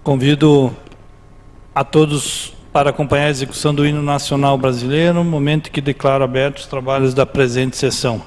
Convido a todos para acompanhar a execução do hino nacional brasileiro, momento que declaro abertos os trabalhos da presente sessão.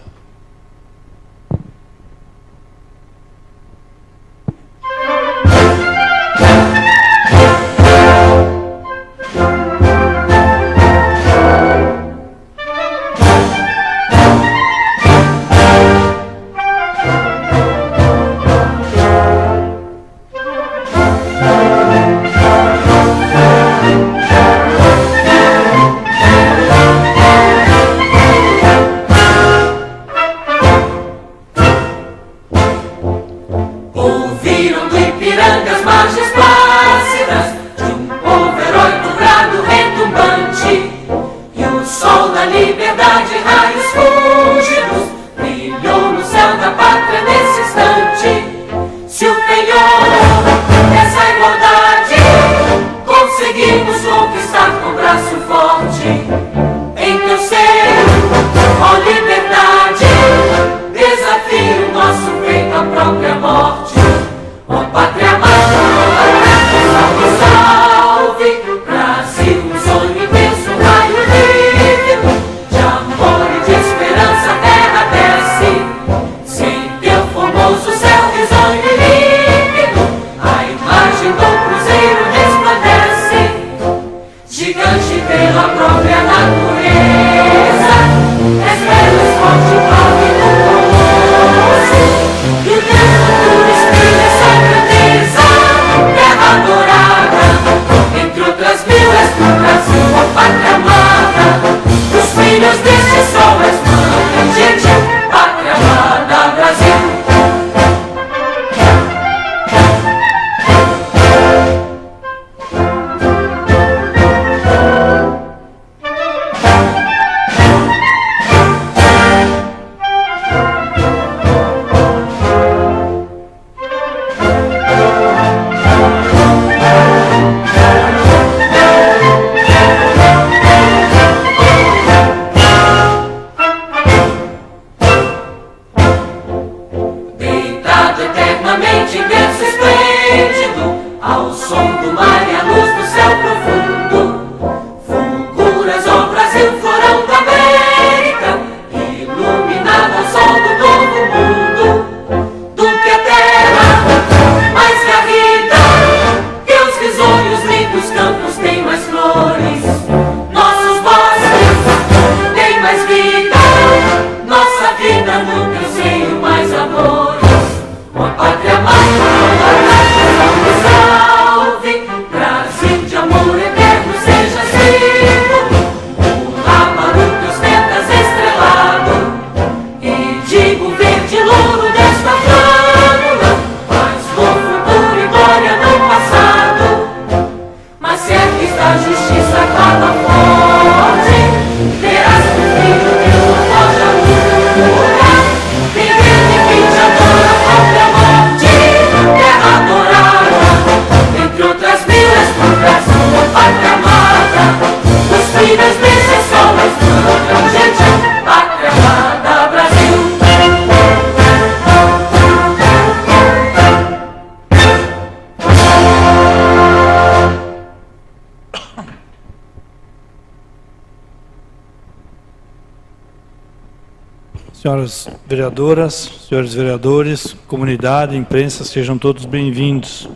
Senhoras vereadoras, senhores vereadores, comunidade, imprensa, sejam todos bem-vindos.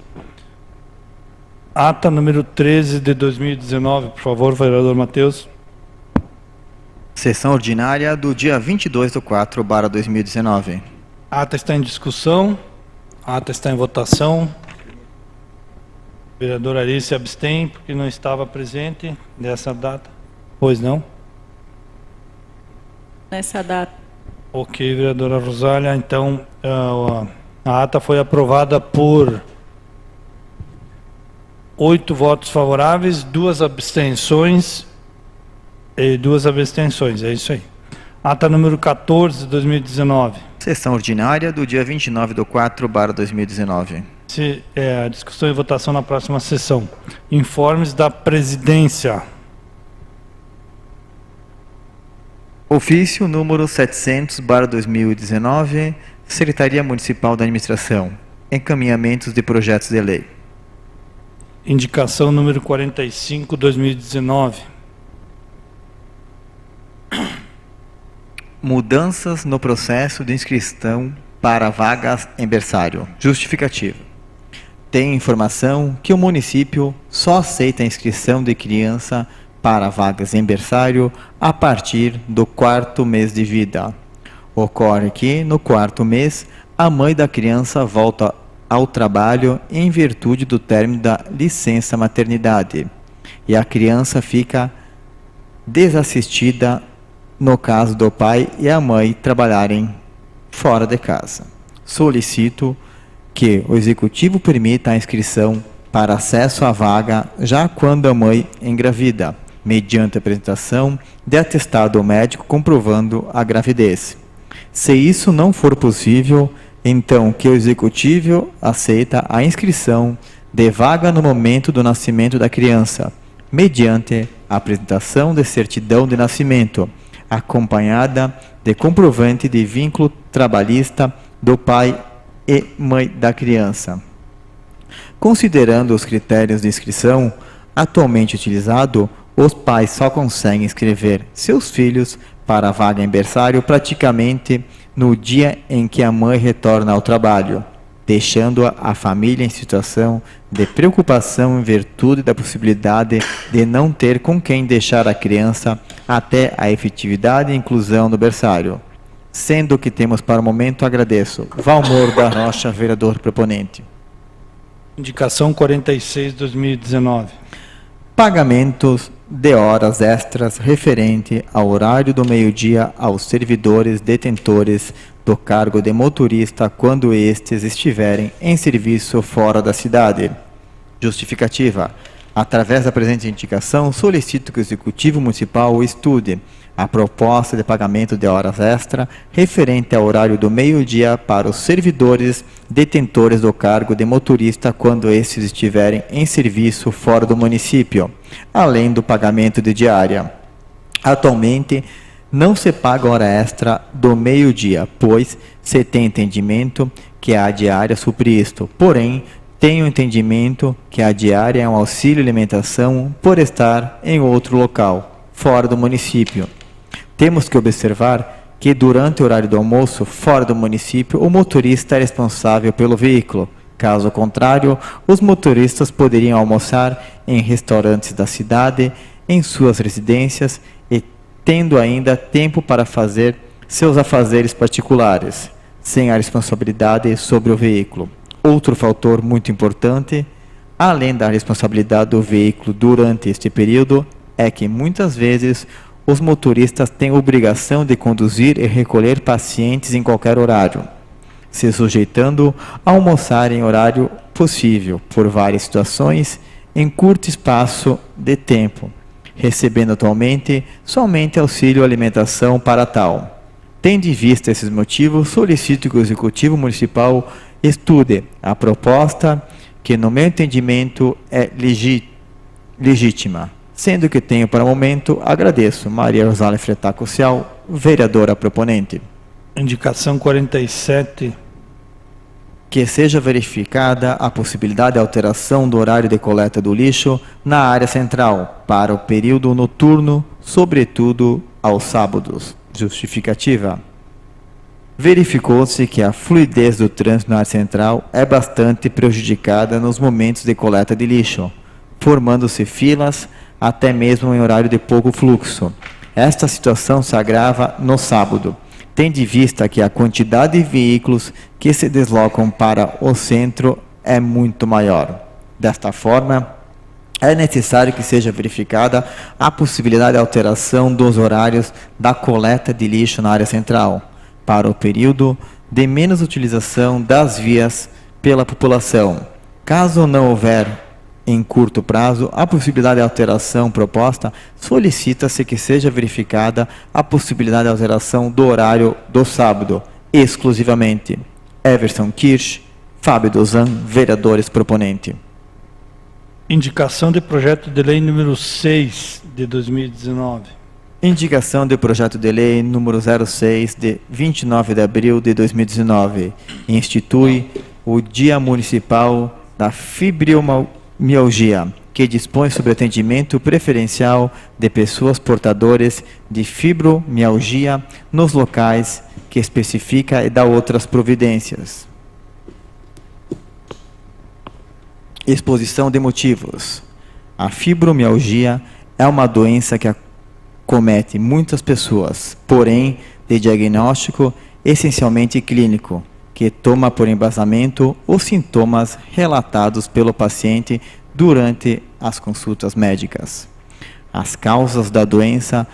Ata número 13 de 2019, por favor, vereador Matheus. Sessão ordinária do dia 22/4/2019. Ata está em discussão, ata está em votação. O vereador Ari se abstém porque não estava presente nessa data. Pois não? Nessa data. Ok, vereadora Rosália, então a ata foi aprovada por 8 votos favoráveis, 2 abstenções e 2 abstenções, é isso aí. Ata número 14 de 2019. Sessão ordinária do dia 29/4/2019. A discussão e votação na próxima sessão. Informes da presidência. Ofício número 700/2019, Secretaria Municipal da Administração. Encaminhamentos de projetos de lei. Indicação número 45, 2019. Mudanças no processo de inscrição para vagas em berçário. Justificativa. Tem informação que o município só aceita a inscrição de criança para vagas em berçário a partir do 4º mês de vida. Ocorre que, no 4º mês, a mãe da criança volta ao trabalho em virtude do término da licença maternidade e a criança fica desassistida no caso do pai e a mãe trabalharem fora de casa. Solicito que o Executivo permita a inscrição para acesso à vaga já quando a mãe engravida, mediante apresentação de atestado médico comprovando a gravidez. Se isso não for possível, então que o Executivo aceita a inscrição de vaga no momento do nascimento da criança, mediante a apresentação de certidão de nascimento, acompanhada de comprovante de vínculo trabalhista do pai e mãe da criança. Considerando os critérios de inscrição atualmente utilizados, os pais só conseguem inscrever seus filhos para a vaga em berçário praticamente no dia em que a mãe retorna ao trabalho, deixando a família em situação de preocupação em virtude da possibilidade de não ter com quem deixar a criança até a efetividade e inclusão no berçário. Sendo que temos para o momento, agradeço. Valmor da Rocha, vereador proponente. Indicação 46, 2019. Pagamentos de horas extras referente ao horário do meio-dia aos servidores detentores do cargo de motorista quando estes estiverem em serviço fora da cidade. Justificativa. Através da presente indicação, solicito que o Executivo Municipal estude a proposta de pagamento de horas extra referente ao horário do meio-dia para os servidores detentores do cargo de motorista quando estes estiverem em serviço fora do município, além do pagamento de diária. Atualmente, não se paga hora extra do meio-dia, pois se tem entendimento que a diária supre isto. Porém, tenho entendimento que a diária é um auxílio alimentação por estar em outro local, fora do município. Temos que observar que durante o horário do almoço, fora do município, o motorista é responsável pelo veículo. Caso contrário, os motoristas poderiam almoçar em restaurantes da cidade, em suas residências e tendo ainda tempo para fazer seus afazeres particulares, sem a responsabilidade sobre o veículo. Outro fator muito importante, além da responsabilidade do veículo durante este período, é que muitas vezes os motoristas têm obrigação de conduzir e recolher pacientes em qualquer horário, se sujeitando a almoçar em horário possível, por várias situações, em curto espaço de tempo, recebendo atualmente somente auxílio alimentação para tal. Tendo em vista esses motivos, solicito que o Executivo Municipal estude a proposta que, no meu entendimento, é legítima. Sendo que tenho para o momento, agradeço. Maria Rosália Fretaco Cial, vereadora proponente. Indicação 47. Que seja verificada a possibilidade de alteração do horário de coleta do lixo na área central para o período noturno, sobretudo aos sábados. Justificativa. Verificou-se que a fluidez do trânsito na área central é bastante prejudicada nos momentos de coleta de lixo, formando-se filas até mesmo em horário de pouco fluxo. Esta situação se agrava no sábado, tendo em vista que a quantidade de veículos que se deslocam para o centro é muito maior. Desta forma, é necessário que seja verificada a possibilidade de alteração dos horários da coleta de lixo na área central, para o período de menos utilização das vias pela população. Caso não houver em curto prazo a possibilidade de alteração proposta, solicita-se que seja verificada a possibilidade de alteração do horário do sábado, exclusivamente. Everson Kirsch, Fábio Dozan, vereadores proponente. Indicação de projeto de lei número 6 de 2019. Indicação de projeto de lei número 06 de 29 de abril de 2019. Institui o Dia Municipal da fibromialgia, que dispõe sobre atendimento preferencial de pessoas portadoras de fibromialgia nos locais que especifica e dá outras providências. Exposição de motivos. A fibromialgia é uma doença que acomete muitas pessoas, porém, de diagnóstico essencialmente clínico, que toma por embasamento os sintomas relatados pelo paciente durante as consultas médicas. As causas da doença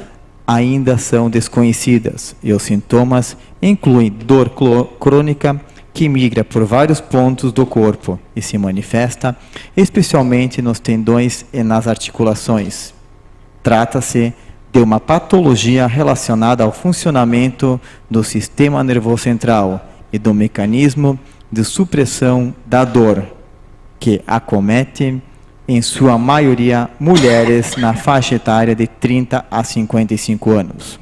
ainda são desconhecidas e os sintomas incluem dor crônica que migra por vários pontos do corpo e se manifesta especialmente nos tendões e nas articulações. Trata-se de uma patologia relacionada ao funcionamento do sistema nervoso central e do mecanismo de supressão da dor, que acomete, em sua maioria, mulheres na faixa etária de 30 a 55 anos.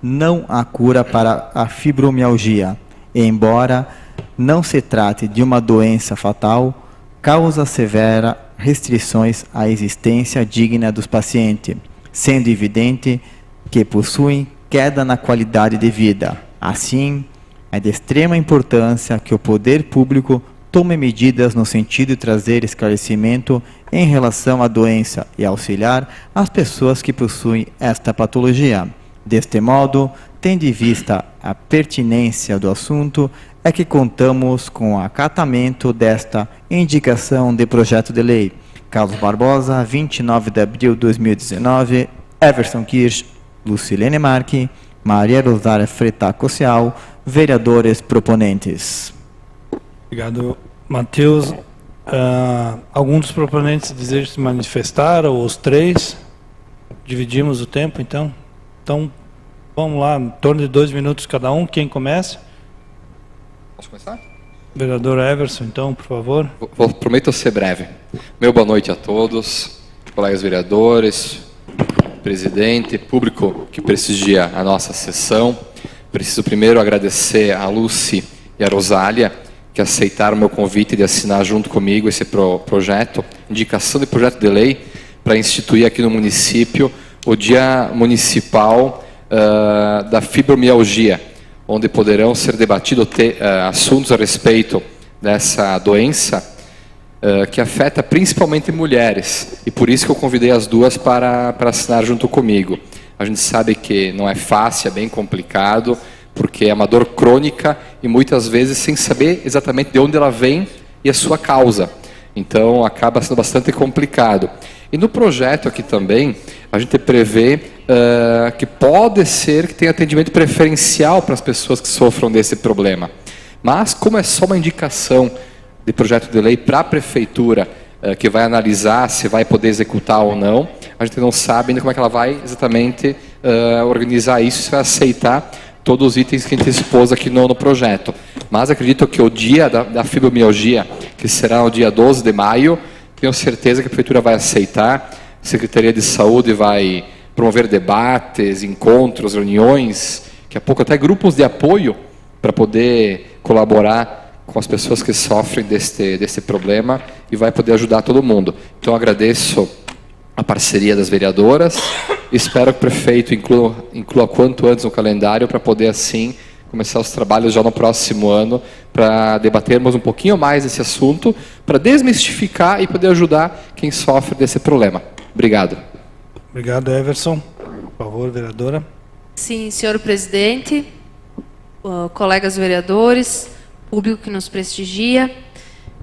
Não há cura para a fibromialgia, embora não se trate de uma doença fatal, causa severa restrições à existência digna dos pacientes, sendo evidente que possuem queda na qualidade de vida. Assim, é de extrema importância que o poder público tome medidas no sentido de trazer esclarecimento em relação à doença e auxiliar as pessoas que possuem esta patologia. Deste modo, tendo em vista a pertinência do assunto, é que contamos com o acatamento desta indicação de projeto de lei. Carlos Barbosa, 29 de abril de 2019, Everson Kirsch, Lucilene Marque, Maria Rosária Freta Cossial, vereadores proponentes. Obrigado, Matheus. Algum dos proponentes deseja se manifestar, ou os três? Dividimos o tempo, então? Então, vamos lá, em torno de 2 minutos cada um. Quem começa? Posso começar? Vereador Everson, então, por favor. Prometo ser breve. Meu boa noite a todos, colegas vereadores, presidente, público que prestigia a nossa sessão. Preciso primeiro agradecer a Lucy e a Rosália, que aceitaram o meu convite de assinar junto comigo esse projeto, indicação de projeto de lei para instituir aqui no município o Dia Municipal da Fibromialgia, onde poderão ser debatidos assuntos a respeito dessa doença que afeta principalmente mulheres, e por isso que eu convidei as duas para assinar junto comigo. A gente sabe que não é fácil, é bem complicado, porque é uma dor crônica e muitas vezes sem saber exatamente de onde ela vem e a sua causa. Então acaba sendo bastante complicado. E no projeto aqui também, a gente prevê que pode ser que tenha atendimento preferencial para as pessoas que sofram desse problema. Mas como é só uma indicação de projeto de lei para a prefeitura, que vai analisar se vai poder executar ou não, a gente não sabe ainda como é que ela vai exatamente organizar isso, se vai aceitar todos os itens que a gente expôs aqui no projeto. Mas acredito que o dia da fibromialgia, que será no dia 12 de maio, tenho certeza que a prefeitura vai aceitar, a Secretaria de Saúde vai promover debates, encontros, reuniões, daqui a pouco até grupos de apoio para poder colaborar com as pessoas que sofrem desse problema e vai poder ajudar todo mundo. Então agradeço a parceria das vereadoras, espero que o prefeito inclua quanto antes no calendário para poder assim começar os trabalhos já no próximo ano, para debatermos um pouquinho mais esse assunto, para desmistificar e poder ajudar quem sofre desse problema. Obrigado. Obrigado, Everson. Por favor, vereadora. Sim, senhor presidente, colegas vereadores, público que nos prestigia.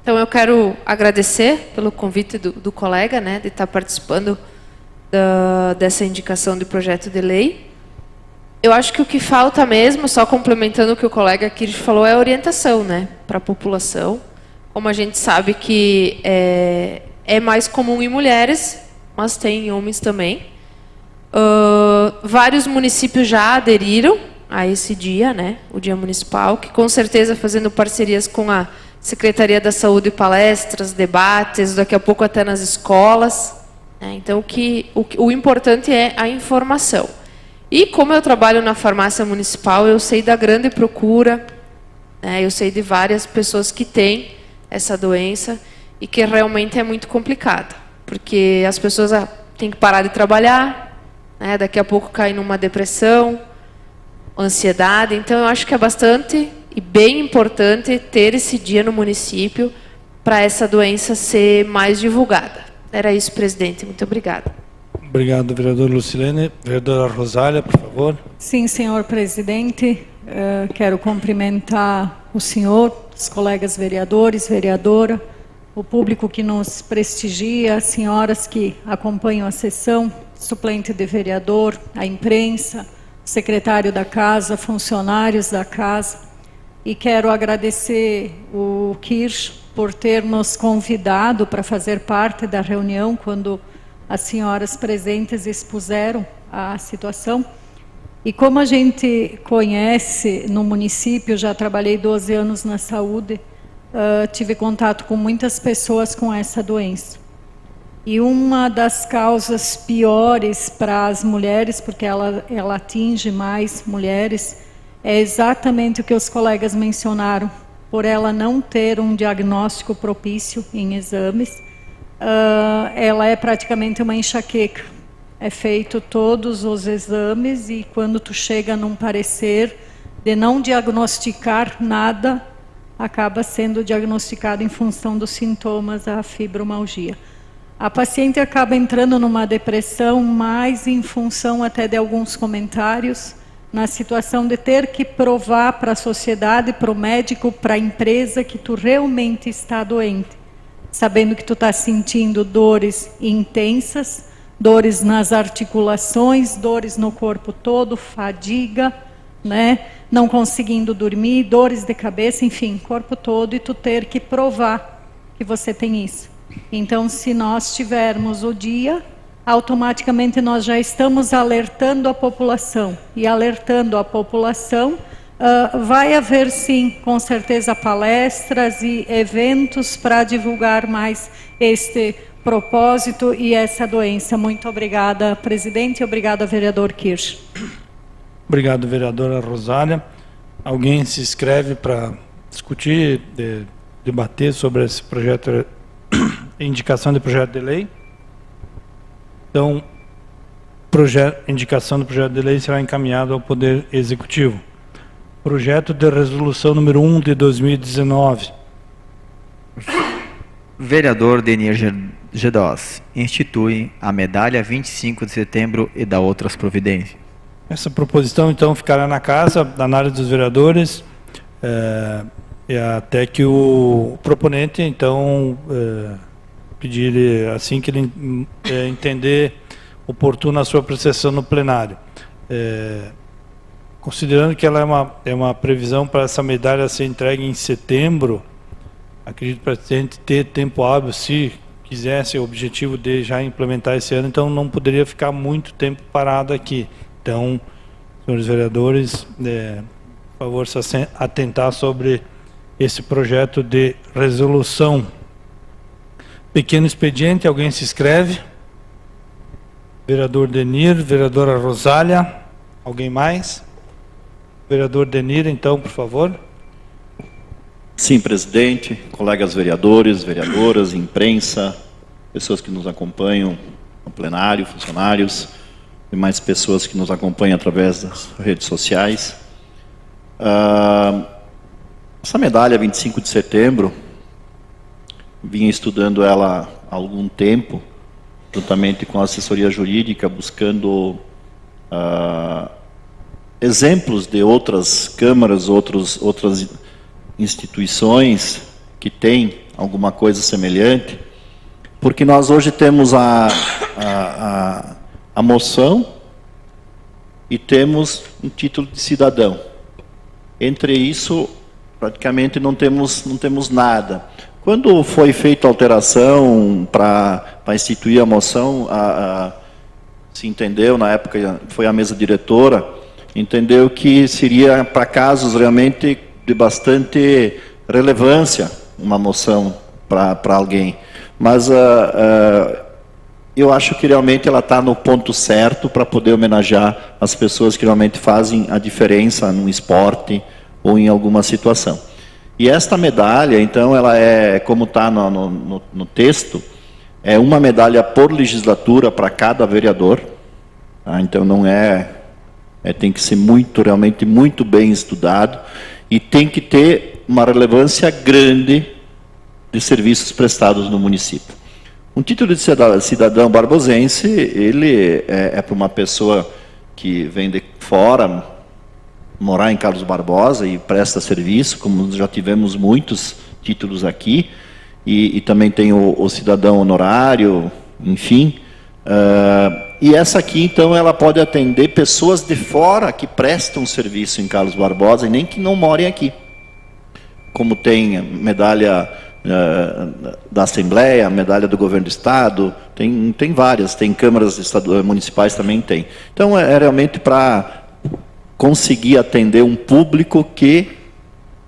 Então, eu quero agradecer pelo convite do colega, né, de estar participando dessa indicação de projeto de lei. Eu acho que o que falta mesmo, só complementando o que o colega Kirsch falou, é a orientação, né, para a população. Como a gente sabe que é mais comum em mulheres, mas tem em homens também. Vários municípios já aderiram a esse dia, né, o Dia Municipal, que com certeza fazendo parcerias com a Secretaria da Saúde, palestras, debates, daqui a pouco até nas escolas. Né? Então, o importante é a informação. E como eu trabalho na farmácia municipal, eu sei da grande procura, né? Eu sei de várias pessoas que têm essa doença. e que realmente é muito complicado, porque as pessoas têm que parar de trabalhar, né, daqui a pouco caem numa depressão, ansiedade. Então, eu acho que é bastante e bem importante ter esse dia no município para essa doença ser mais divulgada. Era isso, presidente. Muito obrigada. Obrigado, vereador Lucilene. Vereadora Rosália, por favor. Sim, senhor presidente. Quero cumprimentar o senhor, os colegas vereadores, vereadora, o público que nos prestigia, as senhoras que acompanham a sessão, suplente de vereador, a imprensa, secretário da casa, funcionários da casa. E quero agradecer o Kirsch por ter nos convidado para fazer parte da reunião quando as senhoras presentes expuseram a situação. E como a gente conhece no município, já trabalhei 12 anos na saúde, tive contato com muitas pessoas com essa doença. E uma das causas piores para as mulheres, porque ela atinge mais mulheres, é exatamente o que os colegas mencionaram, por ela não ter um diagnóstico propício em exames, ela é praticamente uma enxaqueca. É feito todos os exames e quando tu chega num parecer de não diagnosticar nada, acaba sendo diagnosticado em função dos sintomas da fibromialgia. A paciente acaba entrando numa depressão, mais em função até de alguns comentários, na situação de ter que provar para a sociedade, para o médico, para a empresa que tu realmente está doente, sabendo que tu está sentindo dores intensas, dores nas articulações, dores no corpo todo, fadiga, né? Não conseguindo dormir, dores de cabeça, enfim, corpo todo, e tu ter que provar que você tem isso. Então, se nós tivermos o dia, automaticamente nós já estamos alertando a população. E alertando a população, vai haver sim, com certeza, palestras e eventos para divulgar mais este propósito e essa doença. Muito obrigada, presidente, e obrigada, vereador Kirsch. Obrigado, vereadora Rosália. Alguém se inscreve para discutir, debater sobre esse projeto, indicação de projeto de lei? Então, indicação do projeto de lei será encaminhado ao Poder Executivo. Projeto de resolução número 1 de 2019. Vereador Denir Gedós institui a medalha 25 de setembro e dá outras providências. Essa proposição, então, ficará na casa, da análise dos vereadores, até que o proponente, então, pedir, assim que ele entender oportuno a sua apreciação no plenário. Considerando que ela é uma previsão para essa medalha ser entregue em setembro, acredito para a gente ter tempo hábil, se quisesse o objetivo de já implementar esse ano, então não poderia ficar muito tempo parado aqui. Então, senhores vereadores, por favor, se atentar sobre esse projeto de resolução. Pequeno expediente, alguém se inscreve? Vereador Denir, vereadora Rosália, alguém mais? Vereador Denir, então, por favor. Sim, presidente, colegas vereadores, vereadoras, imprensa, pessoas que nos acompanham no plenário, funcionários, e mais pessoas que nos acompanham através das redes sociais. Essa medalha 25 de setembro, vinha estudando ela há algum tempo, juntamente com a assessoria jurídica, buscando exemplos de outras câmaras, outras instituições que têm alguma coisa semelhante, porque nós hoje temos a moção e temos um título de cidadão. Entre isso, praticamente não temos nada. Quando foi feita a alteração para instituir a moção, se entendeu, na época foi a mesa diretora, entendeu que seria para casos realmente de bastante relevância uma moção para alguém. Mas eu acho que realmente ela está no ponto certo para poder homenagear as pessoas que realmente fazem a diferença no esporte ou em alguma situação. E esta medalha, então, ela é, como está no texto, é uma medalha por legislatura para cada vereador. Tá? Então, não tem que ser realmente muito bem estudado e tem que ter uma relevância grande de serviços prestados no município. Um título de cidadão barbosense, ele é para uma pessoa que vem de fora, morar em Carlos Barbosa e presta serviço, como já tivemos muitos títulos aqui, e também tem o cidadão honorário, enfim. E essa aqui, então, ela pode atender pessoas de fora que prestam serviço em Carlos Barbosa e nem que não morem aqui. Como tem medalha da Assembleia, medalha do Governo do Estado, tem várias, tem câmaras municipais também tem. Então, é realmente para conseguir atender um público que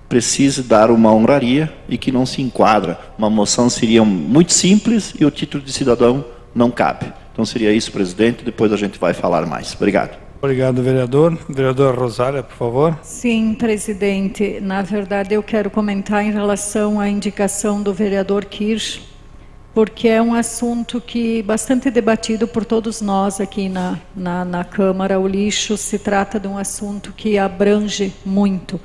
precise dar uma honraria e que não se enquadra. Uma moção seria muito simples e o título de cidadão não cabe. Então, seria isso, presidente, depois a gente vai falar mais. Obrigado. Obrigado, vereador. Vereadora Rosália, por favor. Sim, presidente. Na verdade, eu quero comentar em relação à indicação do vereador Kirsch, porque é um assunto que bastante debatido por todos nós aqui na Câmara. O lixo se trata de um assunto que abrange muito.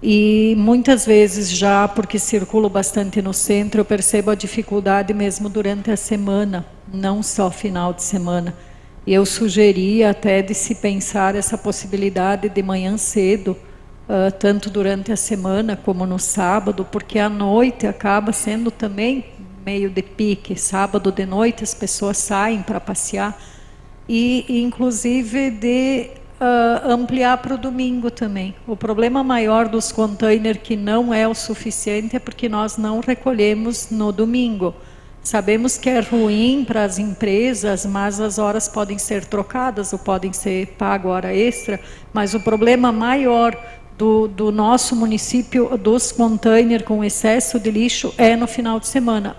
E muitas vezes já, porque circulo bastante no centro, eu percebo a dificuldade mesmo durante a semana, não só final de semana. E eu sugeria até de se pensar essa possibilidade de manhã cedo, tanto durante a semana como no sábado, porque à noite acaba sendo também meio de pique. Sábado de noite as pessoas saem para passear e inclusive de ampliar para o domingo também. O problema maior dos containers que não é o suficiente é porque nós não recolhemos no domingo. Sabemos que é ruim para as empresas, mas as horas podem ser trocadas ou podem ser pago hora extra, mas o problema maior do nosso município, dos containers com excesso de lixo, é no final de semana.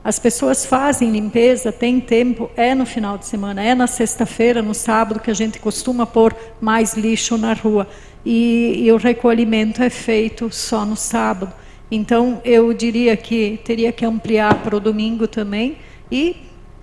As pessoas fazem limpeza, tem tempo, é no final de semana, é na sexta-feira, no sábado, que a gente costuma pôr mais lixo na rua. E o recolhimento é feito só no sábado. Então, eu diria que teria que ampliar para o domingo também e,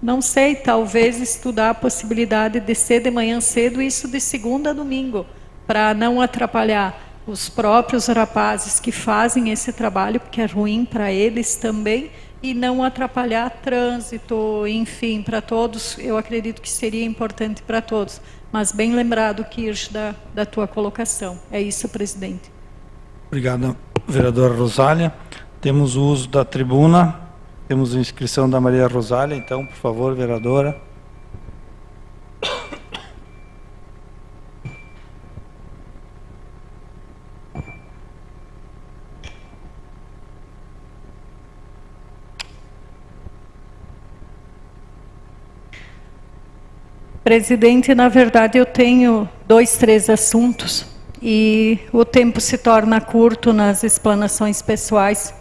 não sei, talvez estudar a possibilidade de ser de manhã cedo, isso de segunda a domingo, para não atrapalhar os próprios rapazes que fazem esse trabalho, porque é ruim para eles também, e não atrapalhar trânsito, enfim, para todos. Eu acredito que seria importante para todos. Mas bem lembrado, Kirsch, da tua colocação. É isso, presidente. Obrigado, vereadora Rosália. Temos o uso da tribuna, temos a inscrição da Maria Rosália, então, por favor, vereadora. Presidente, na verdade eu tenho 2, 3 assuntos e o tempo se torna curto nas explanações pessoais.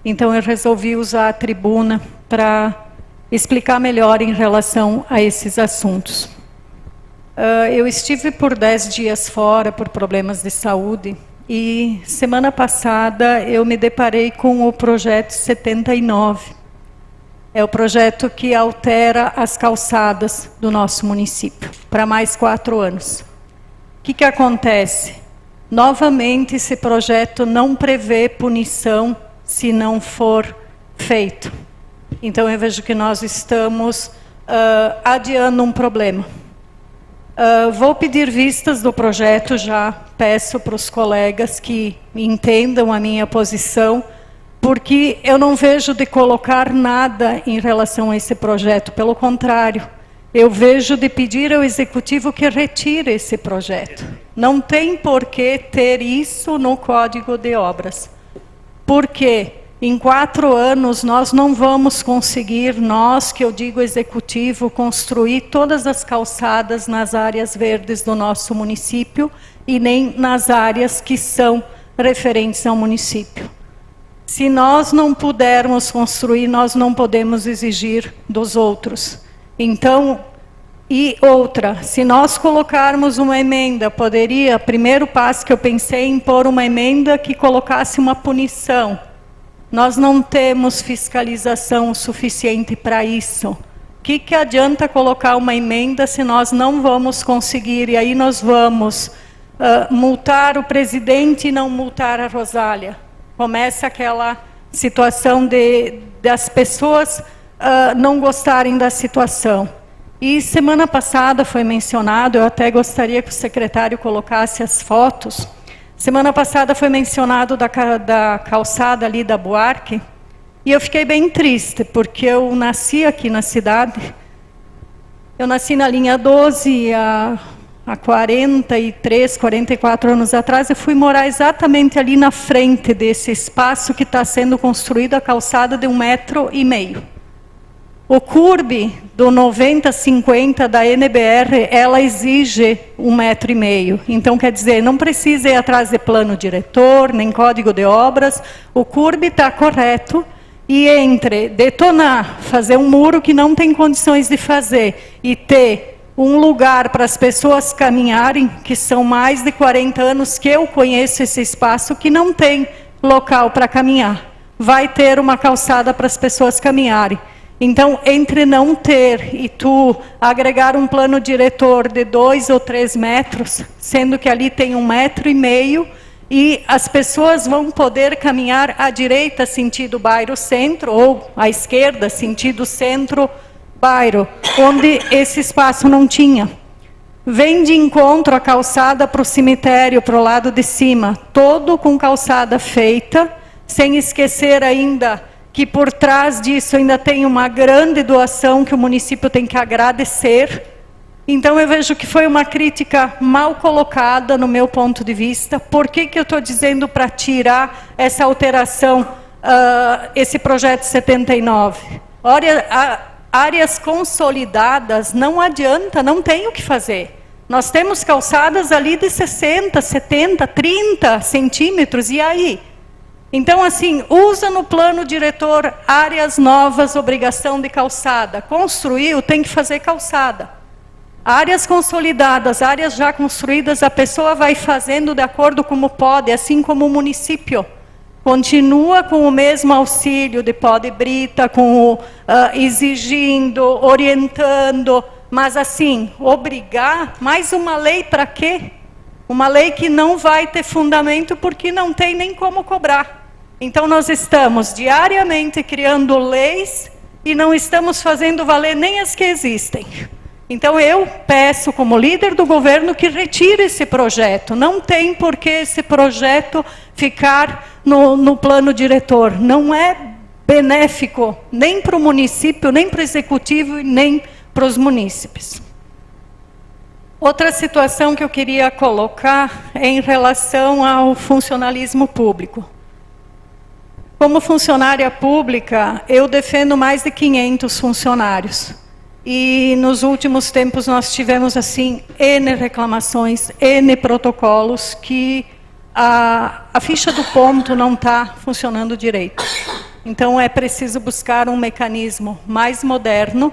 Então eu resolvi usar a tribuna para explicar melhor em relação a esses assuntos. Eu estive por 10 dias fora por problemas de saúde e semana passada eu me deparei com o projeto 79. É o projeto que altera as calçadas do nosso município para mais 4 anos. O que acontece? Novamente, esse projeto não prevê punição se não for feito. Então, eu vejo que nós estamos adiando um problema. Vou pedir vistas do projeto, já peço para os colegas que entendam a minha posição, porque eu não vejo de colocar nada em relação a esse projeto, pelo contrário, eu vejo de pedir ao Executivo que retire esse projeto. Não tem por que ter isso no Código de Obras. Porque em 4 anos nós não vamos conseguir, nós, que eu digo Executivo, construir todas as calçadas nas áreas verdes do nosso município e nem nas áreas que são referentes ao município. Se nós não pudermos construir, nós não podemos exigir dos outros. Então, E outra, se nós colocarmos uma emenda, poderia, primeiro passo que eu pensei em pôr uma emenda que colocasse uma punição. Nós não temos fiscalização suficiente para isso. O que adianta colocar uma emenda se nós não vamos conseguir? E aí nós vamos multar o presidente e não multar a Rosália. Começa aquela situação das pessoas não gostarem da situação. E semana passada foi mencionado, eu até gostaria que o secretário colocasse as fotos. Semana passada foi mencionado da calçada ali da Buarque, e eu fiquei bem triste, porque eu nasci aqui na cidade. Eu nasci na linha 12 há 43, 44 anos atrás, eu fui morar exatamente ali na frente desse espaço que está sendo construído, a calçada de 1,5 m. O CURB do 90-50 da NBR, ela exige 1,5 m. Então, quer dizer, não precisa ir atrás de plano diretor, nem código de obras. O CURB está correto. E entre detonar, fazer um muro que não tem condições de fazer, e ter um lugar para as pessoas caminharem, que são mais de 40 anos que eu conheço esse espaço, que não tem local para caminhar. Vai ter uma calçada para as pessoas caminharem. Então, entre não ter e tu agregar um plano diretor de 2 ou 3 metros, sendo que ali tem 1,5 m, e as pessoas vão poder caminhar à direita, sentido bairro-centro, ou à esquerda, sentido centro-bairro, onde esse espaço não tinha. Vem de encontro a calçada para o cemitério, para o lado de cima, todo com calçada feita, sem esquecer ainda que por trás disso ainda tem uma grande doação que o município tem que agradecer. Então eu vejo que foi uma crítica mal colocada no meu ponto de vista. Por que eu estou dizendo para tirar essa alteração, esse projeto 79? Áreas consolidadas não adianta, não tem o que fazer. Nós temos calçadas ali de 60, 70, 30 centímetros, e aí? Então, assim, usa no plano diretor áreas novas, obrigação de calçada. Construiu, tem que fazer calçada. Áreas consolidadas, áreas já construídas, a pessoa vai fazendo de acordo como pode, assim como o município. Continua com o mesmo auxílio de pó de brita, exigindo, orientando, mas assim, obrigar, mais uma lei para quê? Uma lei que não vai ter fundamento porque não tem nem como cobrar. Então nós estamos diariamente criando leis e não estamos fazendo valer nem as que existem. Então eu peço como líder do governo que retire esse projeto. Não tem por que esse projeto ficar no plano diretor. Não é benéfico nem para o município, nem para o executivo e nem para os munícipes. Outra situação que eu queria colocar é em relação ao funcionalismo público. Como funcionária pública, eu defendo mais de 500 funcionários. E nos últimos tempos nós tivemos assim N reclamações, N protocolos que a ficha do ponto não está funcionando direito. Então é preciso buscar um mecanismo mais moderno,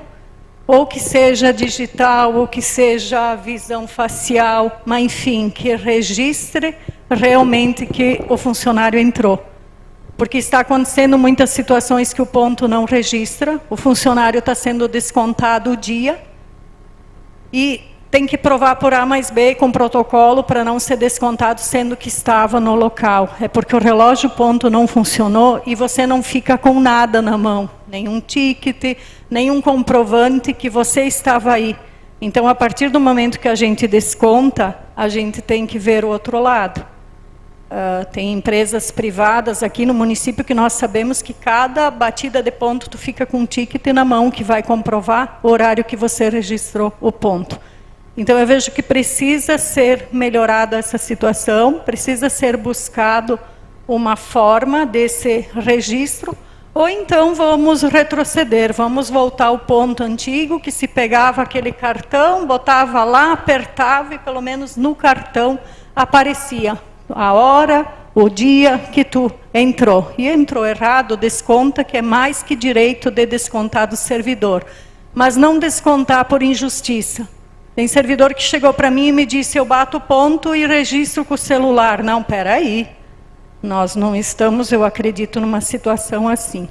ou que seja digital, ou que seja visão facial, mas enfim, que registre realmente que o funcionário entrou. Porque está acontecendo muitas situações que o ponto não registra, o funcionário está sendo descontado o dia, e tem que provar por A mais B com protocolo para não ser descontado sendo que estava no local. É porque o relógio ponto não funcionou e você não fica com nada na mão, nenhum ticket, nenhum comprovante que você estava aí. Então, a partir do momento que a gente desconta, a gente tem que ver o outro lado. Tem empresas privadas aqui no município que nós sabemos que cada batida de ponto tu fica com um ticket na mão que vai comprovar o horário que você registrou o ponto. Então eu vejo que precisa ser melhorada essa situação, precisa ser buscado uma forma desse registro, ou então vamos retroceder, vamos voltar ao ponto antigo que se pegava aquele cartão, botava lá, apertava e pelo menos no cartão aparecia a hora, o dia que tu entrou. E entrou errado, desconta, que é mais que direito de descontar do servidor. mas não descontar por injustiça. Tem servidor que chegou para mim e me disse, eu bato ponto e registro com o celular. Não, peraí, nós não estamos, eu acredito, numa situação assim.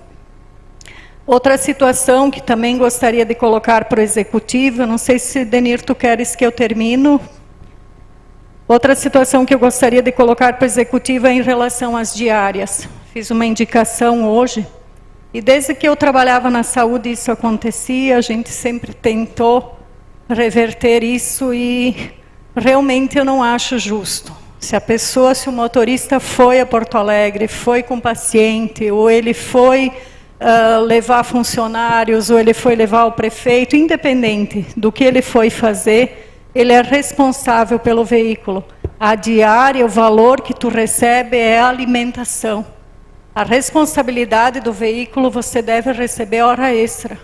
Outra situação que também gostaria de colocar para o Executivo, eu não sei se, Denir, tu queres que eu termino. Outra situação que eu gostaria de colocar para o Executivo é em relação às diárias. Fiz uma indicação hoje, e desde que eu trabalhava na saúde isso acontecia, a gente sempre tentou reverter isso e realmente eu não acho justo. Se o motorista foi a Porto Alegre, foi com paciente, ou ele foi levar funcionários, ou ele foi levar o prefeito, independente do que ele foi fazer, ele é responsável pelo veículo. A diária, o valor que tu recebe é a alimentação. A responsabilidade do veículo, você deve receber hora extra.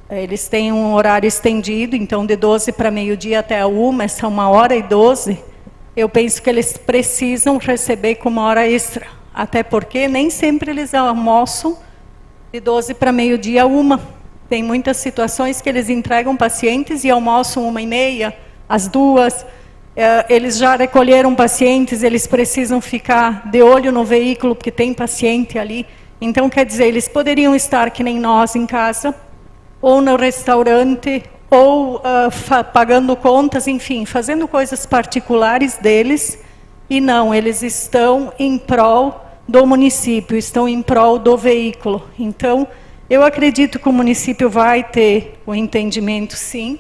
Eles têm um horário estendido, então de 12 para meio-dia até a 1, essa 1h12, eu penso que eles precisam receber como hora extra. Até porque nem sempre eles almoçam de 12 para meio-dia a 1. Tem muitas situações que eles entregam pacientes e almoçam 1h30, às 2. Eles já recolheram pacientes, eles precisam ficar de olho no veículo, porque tem paciente ali. Então, quer dizer, eles poderiam estar que nem nós em casa, ou no restaurante, ou pagando contas, enfim, fazendo coisas particulares deles, e não, eles estão em prol do município, estão em prol do veículo. Então, eu acredito que o município vai ter o entendimento, sim,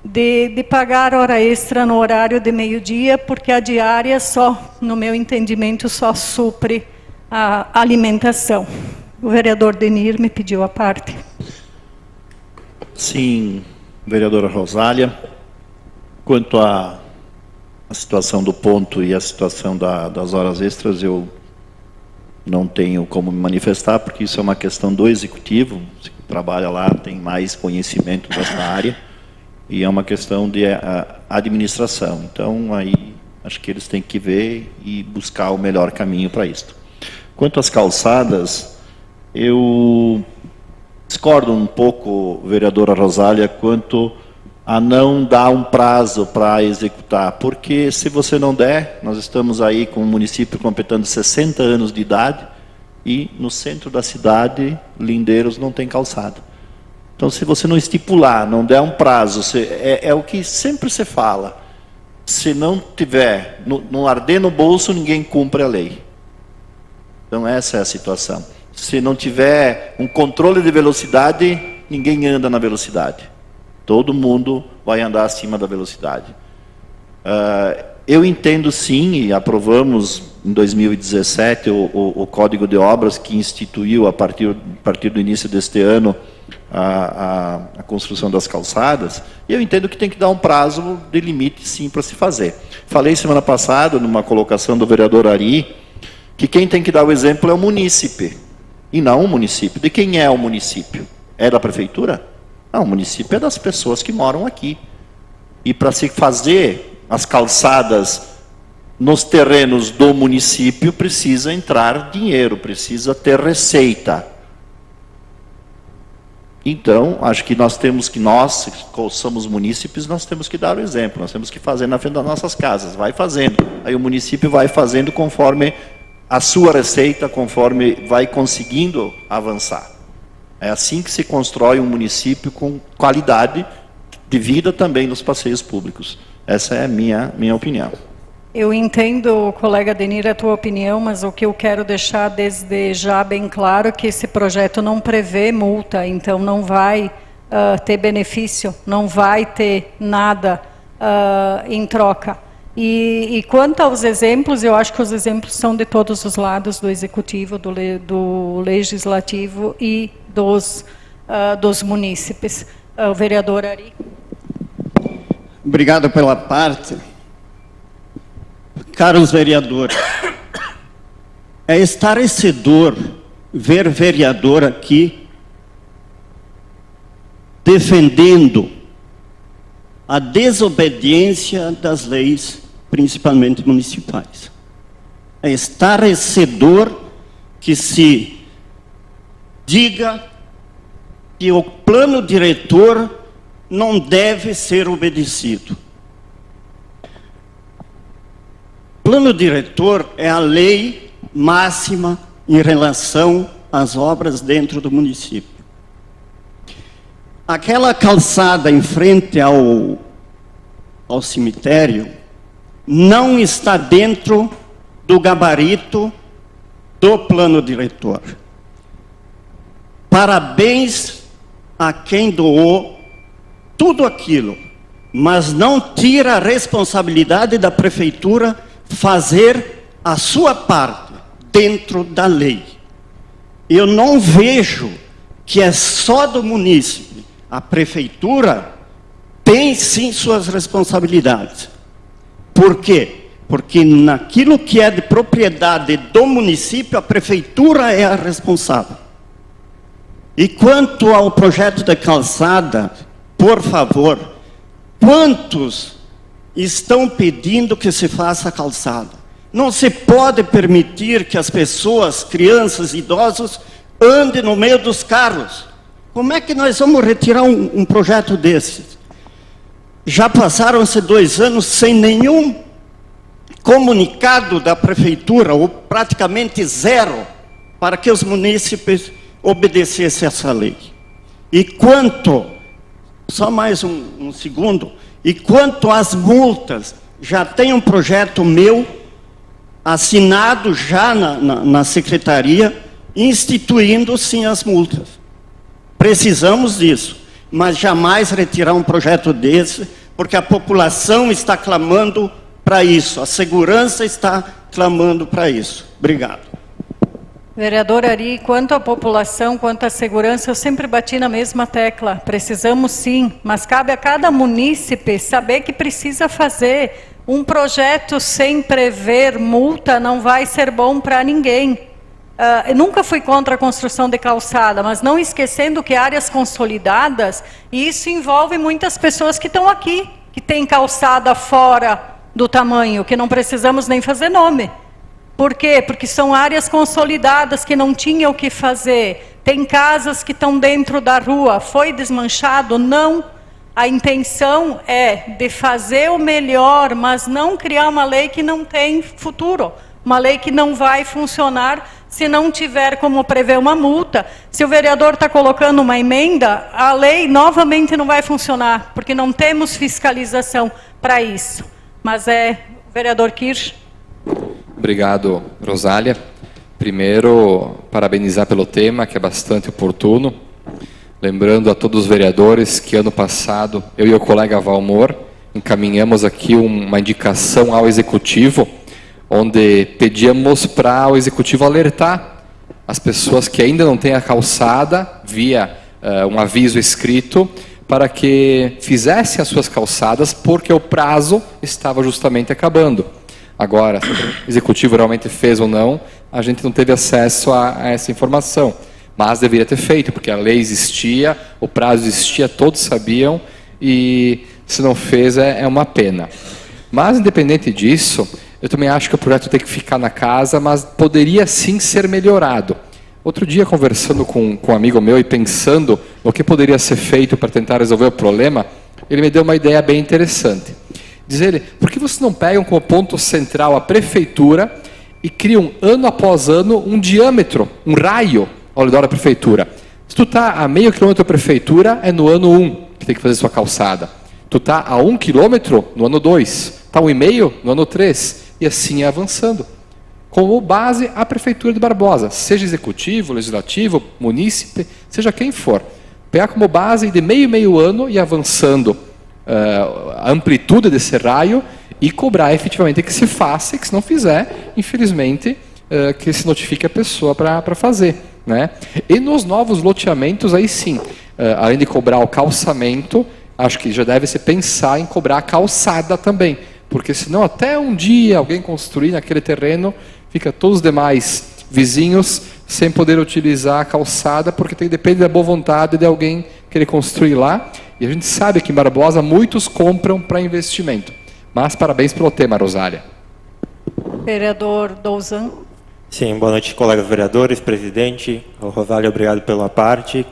de pagar hora extra no horário de meio-dia, porque a diária só, no meu entendimento, só supre a alimentação. O vereador Denir me pediu a parte. Sim, vereadora Rosália. Quanto à situação do ponto e a situação das horas extras, eu não tenho como me manifestar, porque isso é uma questão do Executivo, que trabalha lá, tem mais conhecimento dessa área, e é uma questão de administração. Então, aí, acho que eles têm que ver e buscar o melhor caminho para isso. Quanto às calçadas, eu discordo um pouco, vereadora Rosália, quanto a não dar um prazo para executar, porque se você não der, nós estamos aí com o município completando 60 anos de idade e no centro da cidade, Lindeiros não tem calçada. Então, se você não estipular, não der um prazo, é o que sempre se fala, se não tiver, não arder no bolso, ninguém cumpre a lei. Então, essa é a situação. Se não tiver um controle de velocidade, ninguém anda na velocidade. Todo mundo vai andar acima da velocidade. Eu entendo sim, e aprovamos em 2017 o Código de Obras que instituiu, a partir do início deste ano, a construção das calçadas, e eu entendo que tem que dar um prazo de limite sim para se fazer. Falei semana passada, numa colocação do vereador Ari, que quem tem que dar o exemplo é o munícipe. E não o município. De quem é o município? É da prefeitura? Não, o município é das pessoas que moram aqui. E para se fazer as calçadas nos terrenos do município, precisa entrar dinheiro, precisa ter receita. Então, acho que nós, somos munícipes, nós temos que dar o exemplo, nós temos que fazer na frente das nossas casas, vai fazendo. Aí o município vai fazendo conforme a sua receita, conforme vai conseguindo avançar. É assim que se constrói um município com qualidade de vida também nos passeios públicos. Essa é a minha opinião. Eu entendo, colega Denir, a tua opinião, mas o que eu quero deixar desde já bem claro é que esse projeto não prevê multa, então não vai ter benefício, não vai ter nada em troca. E quanto aos exemplos, eu acho que os exemplos são de todos os lados, do Executivo, do Legislativo e dos munícipes. O vereador Ari. Obrigado pela parte. Caros vereadores, é estarrecedor ver vereador aqui defendendo a desobediência das leis, principalmente municipais. É estarrecedor que se diga que o plano diretor não deve ser obedecido. Plano diretor é a lei máxima em relação às obras dentro do município. Aquela calçada em frente ao cemitério não está dentro do gabarito do plano diretor. Parabéns a quem doou tudo aquilo, mas não tira a responsabilidade da prefeitura fazer a sua parte dentro da lei. Eu não vejo que é só do munícipe. A prefeitura tem sim suas responsabilidades. Por quê? Porque naquilo que é de propriedade do município, a prefeitura é a responsável. E quanto ao projeto da calçada, por favor, quantos estão pedindo que se faça a calçada? Não se pode permitir que as pessoas, crianças, idosos, andem no meio dos carros. Como é que nós vamos retirar um projeto desses? Já passaram-se 2 anos sem nenhum comunicado da prefeitura, ou praticamente zero, para que os munícipes obedecessem essa lei. E quanto, só mais um segundo, e quanto às multas, já tem um projeto meu, assinado já na secretaria, instituindo sim as multas. Precisamos disso, mas jamais retirar um projeto desse, porque a população está clamando para isso, a segurança está clamando para isso. Obrigado. Vereador Ari, quanto à população, quanto à segurança, eu sempre bati na mesma tecla. Precisamos sim, mas cabe a cada munícipe saber que precisa fazer. Um projeto sem prever multa não vai ser bom para ninguém. Eu nunca fui contra a construção de calçada, mas não esquecendo que áreas consolidadas, e isso envolve muitas pessoas que estão aqui, que têm calçada fora do tamanho, que não precisamos nem fazer nome. Por quê? Porque são áreas consolidadas que não tinham o que fazer. Tem casas que estão dentro da rua. Foi desmanchado? Não. A intenção é de fazer o melhor, mas não criar uma lei que não tem futuro. Uma lei que não vai funcionar se não tiver como prever uma multa. Se o vereador está colocando uma emenda, a lei novamente não vai funcionar, porque não temos fiscalização para isso. Mas é o vereador Kirsch. Obrigado, Rosália. Primeiro, parabenizar pelo tema, que é bastante oportuno. Lembrando a todos os vereadores que ano passado, eu e o colega Valmor, encaminhamos aqui uma indicação ao Executivo, onde pedíamos para o Executivo alertar as pessoas que ainda não têm a calçada, via um aviso escrito, para que fizessem as suas calçadas, porque o prazo estava justamente acabando. Agora, se o Executivo realmente fez ou não, a gente não teve acesso a essa informação. Mas deveria ter feito, porque a lei existia, o prazo existia, todos sabiam, e se não fez é uma pena. Mas, independente disso, eu também acho que o projeto tem que ficar na casa, mas poderia sim ser melhorado. Outro dia, conversando com um amigo meu e pensando no que poderia ser feito para tentar resolver o problema, ele me deu uma ideia bem interessante. Diz ele, por que vocês não pegam como ponto central a prefeitura e criam ano após ano um diâmetro, um raio ao redor da prefeitura? Se tu está a meio quilômetro da prefeitura, é no ano 1 que tem que fazer sua calçada. Tu está a 1 quilômetro no ano 2, está a 1,5 no ano 3, e assim é avançando. Como base a prefeitura de Barbosa, seja executivo, legislativo, munícipe, seja quem for. Pegar como base de meio ano e avançando a amplitude desse raio e cobrar efetivamente que se faça, e que se não fizer, infelizmente, que se notifique a pessoa para fazer. Né? E nos novos loteamentos, aí sim, além de cobrar o calçamento, acho que já deve se pensar em cobrar a calçada também, porque senão até um dia alguém construir naquele terreno, fica todos os demais vizinhos sem poder utilizar a calçada, porque depende da boa vontade de alguém querer construir lá. E a gente sabe que em Barbosa muitos compram para investimento. Mas parabéns pelo tema, Rosália. Vereador Douzan. Sim, boa noite, colegas vereadores, presidente. Rosália, obrigado pela parte,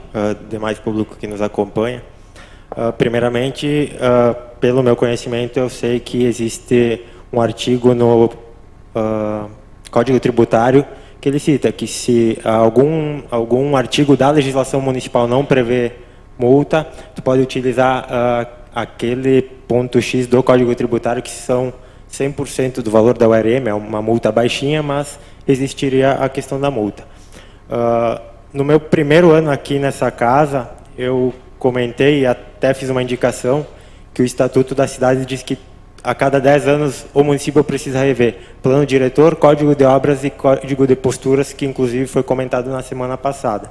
demais público que nos acompanha. Primeiramente, pelo meu conhecimento, eu sei que existe um artigo no Código Tributário que ele cita que se algum artigo da legislação municipal não prevê multa, tu pode utilizar aquele ponto X do Código Tributário que são 100% do valor da URM, é uma multa baixinha, mas existiria a questão da multa. No meu primeiro ano aqui nessa casa, eu comentei e até fiz uma indicação que o Estatuto da Cidade diz que a cada 10 anos o município precisa rever plano diretor, código de obras e código de posturas, que inclusive foi comentado na semana passada.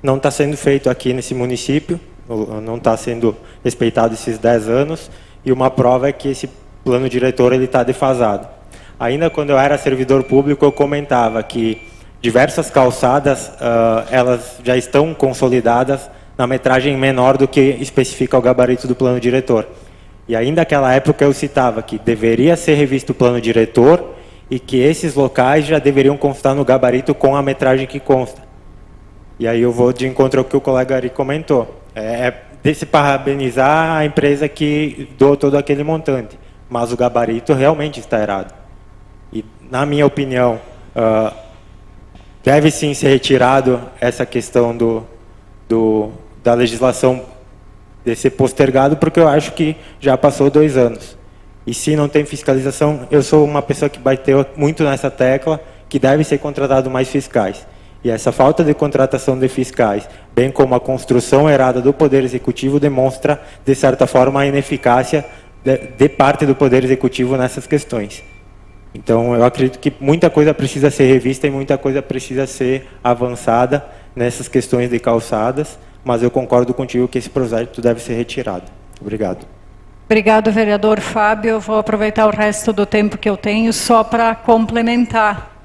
Não está sendo feito aqui nesse município, não está sendo respeitado esses 10 anos, e uma prova é que esse plano diretor está defasado. Ainda quando eu era servidor público, eu comentava que diversas calçadas, elas já estão consolidadas na metragem menor do que especifica o gabarito do plano diretor. E ainda naquela época eu citava que deveria ser revisto o plano diretor e que esses locais já deveriam constar no gabarito com a metragem que consta. E aí eu vou de encontro ao que o colega Ari comentou. De se parabenizar a empresa que doou todo aquele montante, mas o gabarito realmente está errado. E, na minha opinião, deve sim ser retirado essa questão da legislação de ser postergado, porque eu acho que já passou 2 anos. E se não tem fiscalização, eu sou uma pessoa que bateu muito nessa tecla, que deve ser contratado mais fiscais. E essa falta de contratação de fiscais, bem como a construção errada do Poder Executivo, demonstra, de certa forma, a ineficácia de parte do Poder Executivo nessas questões. Então, eu acredito que muita coisa precisa ser revista e muita coisa precisa ser avançada nessas questões de calçadas, mas eu concordo contigo que esse projeto deve ser retirado. Obrigado. Obrigado, vereador Fábio. Eu vou aproveitar o resto do tempo que eu tenho só para complementar.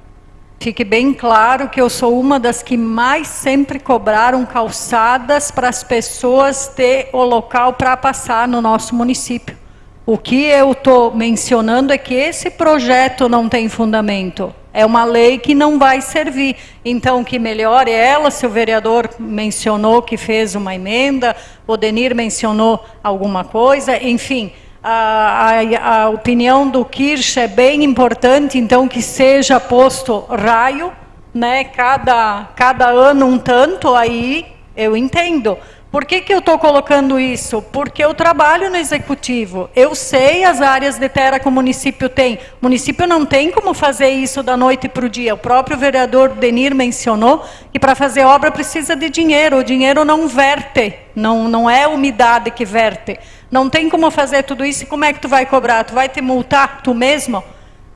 Fique bem claro que eu sou uma das que mais sempre cobraram calçadas para as pessoas ter o local para passar no nosso município. O que eu estou mencionando é que esse projeto não tem fundamento. É uma lei que não vai servir. Então, que melhore ela, se o vereador mencionou que fez uma emenda, o Denir mencionou alguma coisa, enfim, a opinião do Kirsch é bem importante, então que seja posto raio, né, cada ano um tanto, aí eu entendo. Por que eu estou colocando isso? Porque eu trabalho no executivo, eu sei as áreas de terra que o município tem. O município não tem como fazer isso da noite para o dia. O próprio vereador Denir mencionou que para fazer obra precisa de dinheiro. O dinheiro não verte, não é a umidade que verte. Não tem como fazer tudo isso. E como é que tu vai cobrar? Tu vai te multar tu mesmo?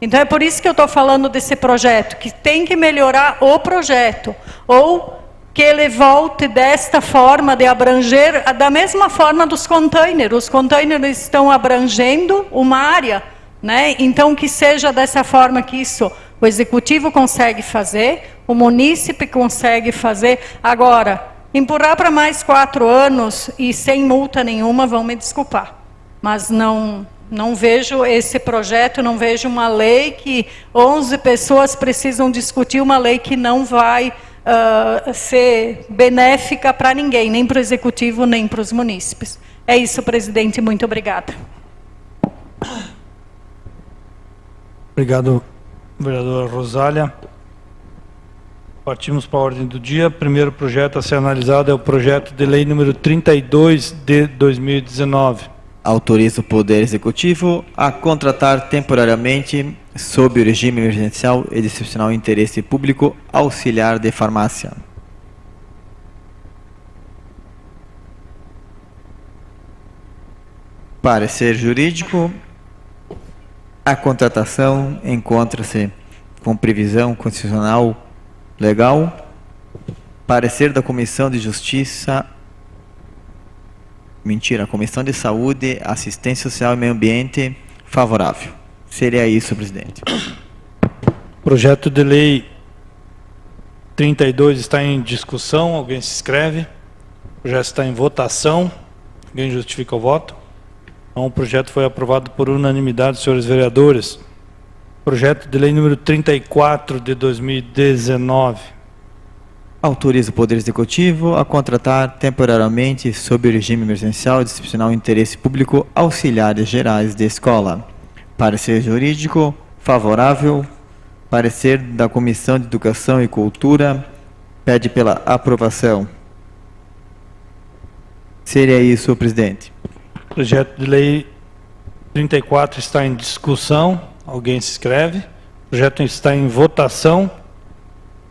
Então é por isso que eu estou falando desse projeto, que tem que melhorar o projeto. Ou que ele volte desta forma de abranger, da mesma forma dos containers. Os containers estão abrangendo uma área, né? Então que seja dessa forma que isso o executivo consegue fazer, o munícipe consegue fazer. Agora, empurrar para mais 4 anos e sem multa nenhuma, vão me desculpar. Mas não vejo esse projeto, não vejo uma lei que 11 pessoas precisam discutir, uma lei que não vai ser benéfica para ninguém, nem para o executivo, nem para os munícipes. É isso, presidente, muito obrigada. Obrigado, vereadora Rosália. Partimos para a ordem do dia. Primeiro projeto a ser analisado é o projeto de lei número 32 de 2019. Autoriza o Poder Executivo a contratar temporariamente, sob o regime emergencial e de excepcional interesse público, auxiliar de farmácia. Parecer jurídico. A contratação encontra-se com previsão constitucional legal. Parecer da Comissão de Justiça... Comissão de Saúde, Assistência Social e Meio Ambiente, favorável. Seria isso, presidente. Projeto de lei 32 está em discussão. Alguém se inscreve? O projeto está em votação. Alguém justifica o voto? Então, o projeto foi aprovado por unanimidade, senhores vereadores. Projeto de lei número 34 de 2019. Autoriza o Poder Executivo a contratar temporariamente, sob o regime emergencial de excepcional interesse público, auxiliares gerais de escola. Parecer jurídico favorável. Parecer da Comissão de Educação e Cultura pede pela aprovação. Seria isso, presidente. Projeto de lei 34 está em discussão. Alguém se inscreve. O projeto está em votação.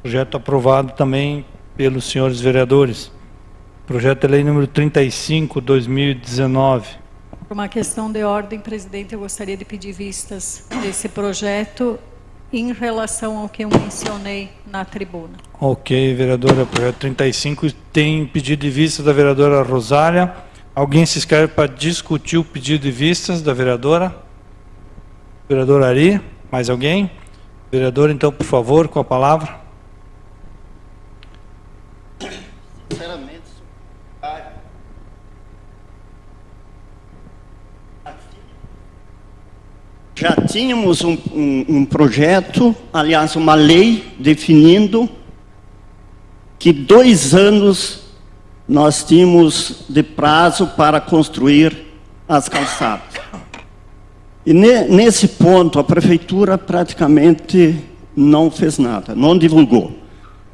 Projeto aprovado também pelos senhores vereadores. Projeto de lei número 35, 2019. Por uma questão de ordem, presidente, eu gostaria de pedir vistas desse projeto em relação ao que eu mencionei na tribuna. Ok, vereadora. Projeto 35 tem pedido de vista da vereadora Rosália. Alguém se inscreve para discutir o pedido de vistas da vereadora? Vereador Ari, mais alguém? Vereador, então, por favor, com a palavra. Sinceramente, já tínhamos um projeto, aliás, uma lei definindo que 2 anos nós tínhamos de prazo para construir as calçadas. E nesse ponto, a prefeitura praticamente não fez nada, não divulgou.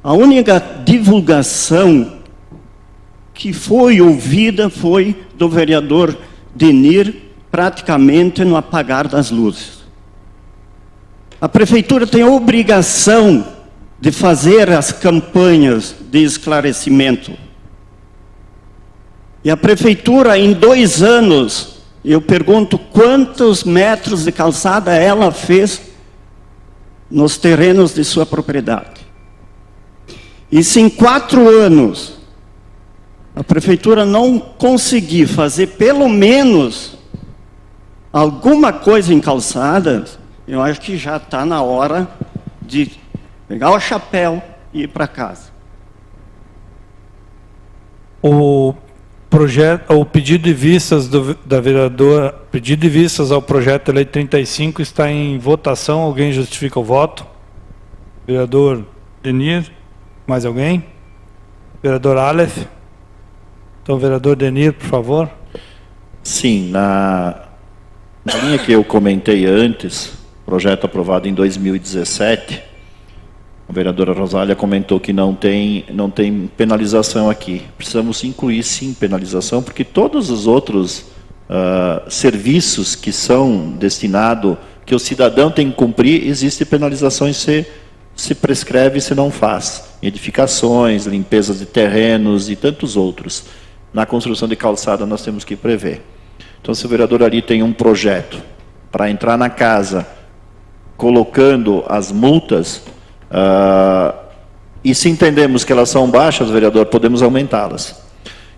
A única divulgação que foi ouvida foi do vereador Denir, praticamente no apagar das luzes. A prefeitura tem a obrigação de fazer as campanhas de esclarecimento. E a prefeitura, em 2 anos, eu pergunto quantos metros de calçada ela fez nos terrenos de sua propriedade. E se em 4 anos a prefeitura não conseguir fazer pelo menos alguma coisa em calçadas, eu acho que já está na hora de pegar o chapéu e ir para casa. O pedido de vistas da vereadora, pedido de vistas ao projeto de lei 35 está em votação. Alguém justifica o voto? Vereador Denir, mais alguém? Vereador Aleph? Então, vereador Denir, por favor. Sim, na linha que eu comentei antes, projeto aprovado em 2017, a vereadora Rosália comentou que não tem penalização aqui. Precisamos incluir, sim, penalização, porque todos os outros serviços que são destinados, que o cidadão tem que cumprir, existe penalização e se prescreve e se não faz. Edificações, limpeza de terrenos e tantos outros. Na construção de calçada nós temos que prever. Então, se o vereador ali tem um projeto para entrar na casa, colocando as multas, e se entendemos que elas são baixas, vereador, podemos aumentá-las.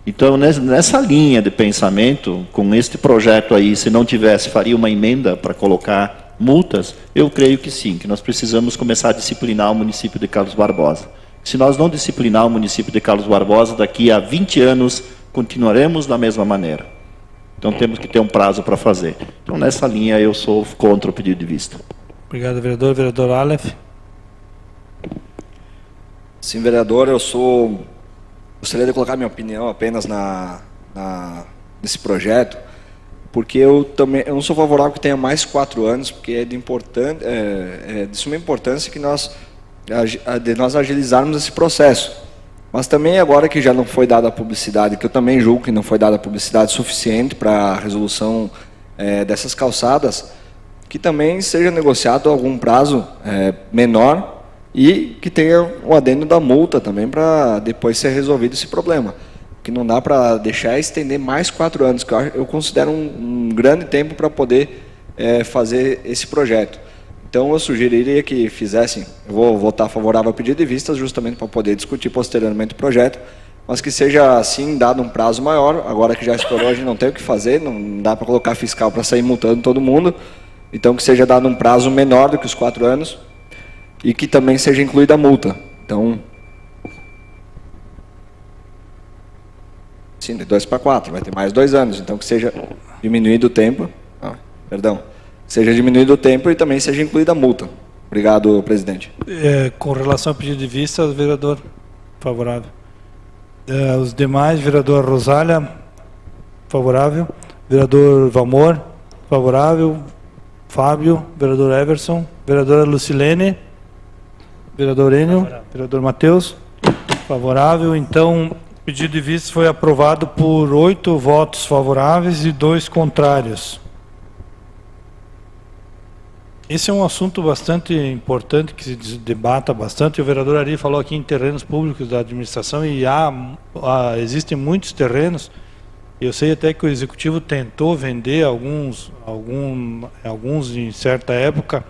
Então, nessa linha de pensamento, com este projeto aí, se não tivesse, faria uma emenda para colocar multas, eu creio que sim, que nós precisamos começar a disciplinar o município de Carlos Barbosa. Se nós não disciplinar o município de Carlos Barbosa, daqui a 20 anos, continuaremos da mesma maneira. Então, temos que ter um prazo para fazer. Então, nessa linha, eu sou contra o pedido de vista. Obrigado, vereador. Vereador Aleph. Sim, vereador, gostaria de colocar minha opinião apenas nesse projeto, porque eu não sou favorável que tenha mais 4 anos, porque é de suma importância que nós agilizarmos esse processo. Mas também agora que já não foi dada a publicidade, que eu também julgo que não foi dada a publicidade suficiente para a resolução dessas calçadas, que também seja negociado algum prazo menor e que tenha o adendo da multa também para depois ser resolvido esse problema. Que não dá para deixar estender mais 4 anos, que eu considero um grande tempo para poder fazer esse projeto. Então, eu sugeriria que fizessem, eu vou votar favorável ao pedido de vistas, justamente para poder discutir posteriormente o projeto, mas que seja, assim, dado um prazo maior. Agora que já estourou, a gente não tem o que fazer, não dá para colocar fiscal para sair multando todo mundo. Então, que seja dado um prazo menor do que os 4 anos e que também seja incluída a multa. Então, sim, de 2 para 4, vai ter mais 2 anos. Então, que seja diminuído o tempo, seja diminuído o tempo e também seja incluída a multa. Obrigado, presidente. Com relação ao pedido de vista, vereador, favorável. Os demais, vereador Rosália, favorável. Vereador Valmor, favorável. Fábio, vereador Everson, vereadora Lucilene, vereador Enio, vereador Matheus, favorável. Então, o pedido de vista foi aprovado por 8 votos favoráveis e 2 contrários. Esse é um assunto bastante importante, que se debata bastante. O vereador Ari falou aqui em terrenos públicos da administração, e existem muitos terrenos. Eu sei até que o executivo tentou vender alguns em certa época,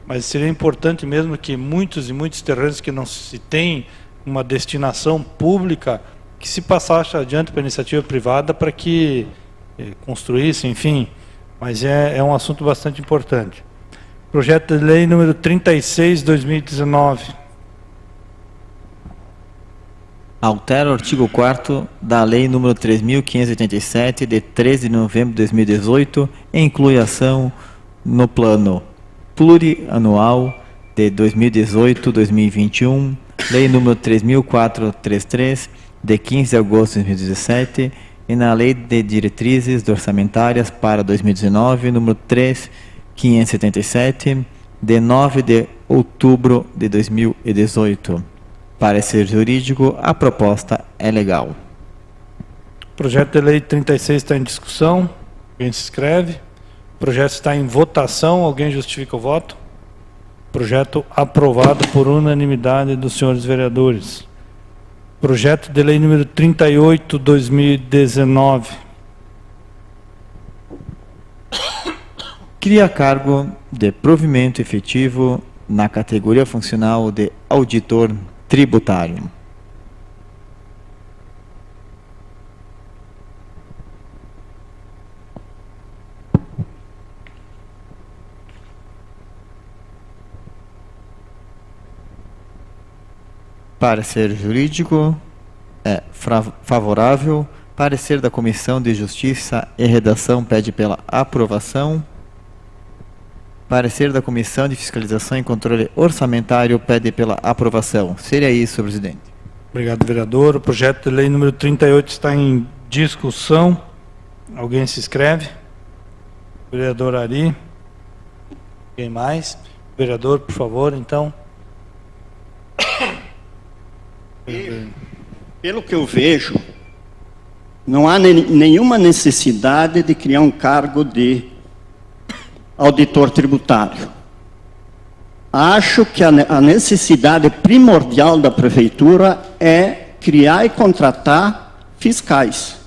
mas seria importante mesmo que muitos terrenos que não se tem uma destinação pública, que se passasse adiante para a iniciativa privada para que construísse, enfim. Mas é um assunto bastante importante. Projeto de lei número 36/2019. Altera o artigo 4º da Lei nº 3.587, de 13 de novembro de 2018, e inclui ação no Plano Plurianual de 2018-2021, Lei nº 3.433, de 15 de agosto de 2017, e na Lei de Diretrizes Orçamentárias para 2019, número 3.577, de 9 de outubro de 2018. Parecer jurídico, a proposta é legal. O projeto de lei 36 está em discussão. Alguém se inscreve? O projeto está em votação. Alguém justifica o voto? Projeto aprovado por unanimidade dos senhores vereadores. Projeto de lei número 38/2019. Cria cargo de provimento efetivo na categoria funcional de auditor tributário. Parecer jurídico é favorável. Parecer da Comissão de Justiça e Redação pede pela aprovação. Parecer da Comissão de Fiscalização e Controle Orçamentário pede pela aprovação. Seria isso, presidente. Obrigado, vereador. O projeto de lei número 38 está em discussão. Alguém se inscreve? Vereador Ari. Alguém mais? Vereador, por favor, então. Pelo que eu vejo, não há nenhuma necessidade de criar um cargo de auditor tributário. Acho que a necessidade primordial da prefeitura é criar e contratar fiscais.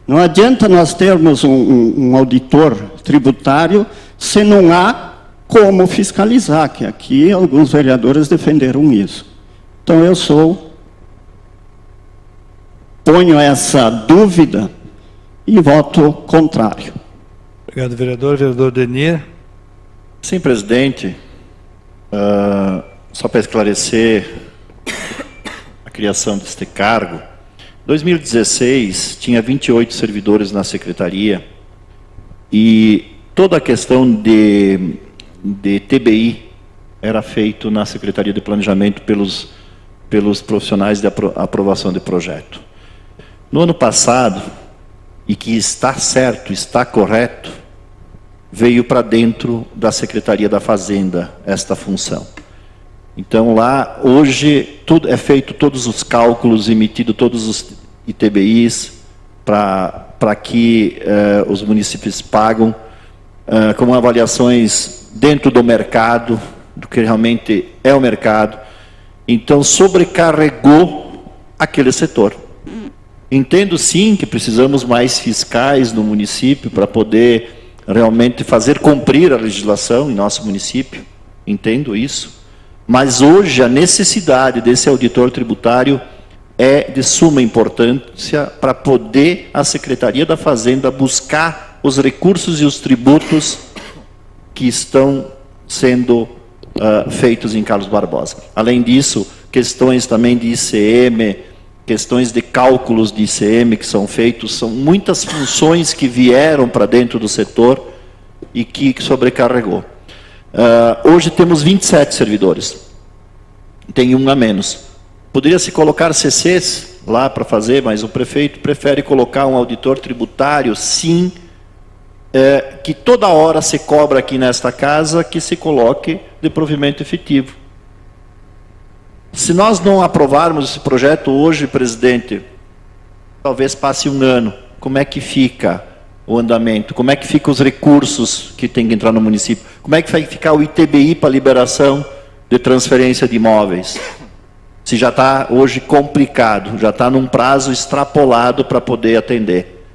Não adianta nós termos um auditor tributário se não há como fiscalizar, que aqui alguns vereadores defenderam isso. Então ponho essa dúvida e voto contrário. Obrigado, vereador. Vereador Denir. Sim, presidente. Só para esclarecer a criação deste cargo. Em 2016, tinha 28 servidores na secretaria e toda a questão de TBI era feito na Secretaria de Planejamento pelos profissionais de aprovação de projeto. No ano passado, e que está certo, está correto, veio para dentro da Secretaria da Fazenda esta função. Então lá, hoje, tudo é feito, todos os cálculos, emitido todos os ITBIs, para que os municípios pagam, com avaliações dentro do mercado, do que realmente é o mercado. Então, sobrecarregou aquele setor. Entendo sim que precisamos mais fiscais no município para poder realmente fazer cumprir a legislação em nosso município, entendo isso, mas hoje a necessidade desse auditor tributário é de suma importância para poder a Secretaria da Fazenda buscar os recursos e os tributos que estão sendo feitos em Carlos Barbosa. Além disso, questões também de ICM, questões de cálculos de ICM que são feitos, são muitas funções que vieram para dentro do setor e que sobrecarregou. Hoje temos 27 servidores, tem um a menos. Poderia se colocar CCs lá para fazer, mas o prefeito prefere colocar um auditor tributário, sim, que toda hora se cobra aqui nesta casa que se coloque de provimento efetivo. Se nós não aprovarmos esse projeto hoje, presidente, talvez passe um ano. Como é que fica o andamento? Como é que ficam os recursos que tem que entrar no município? Como é que vai ficar o ITBI para liberação de transferência de imóveis? Se já está hoje complicado, já está num prazo extrapolado para poder atender.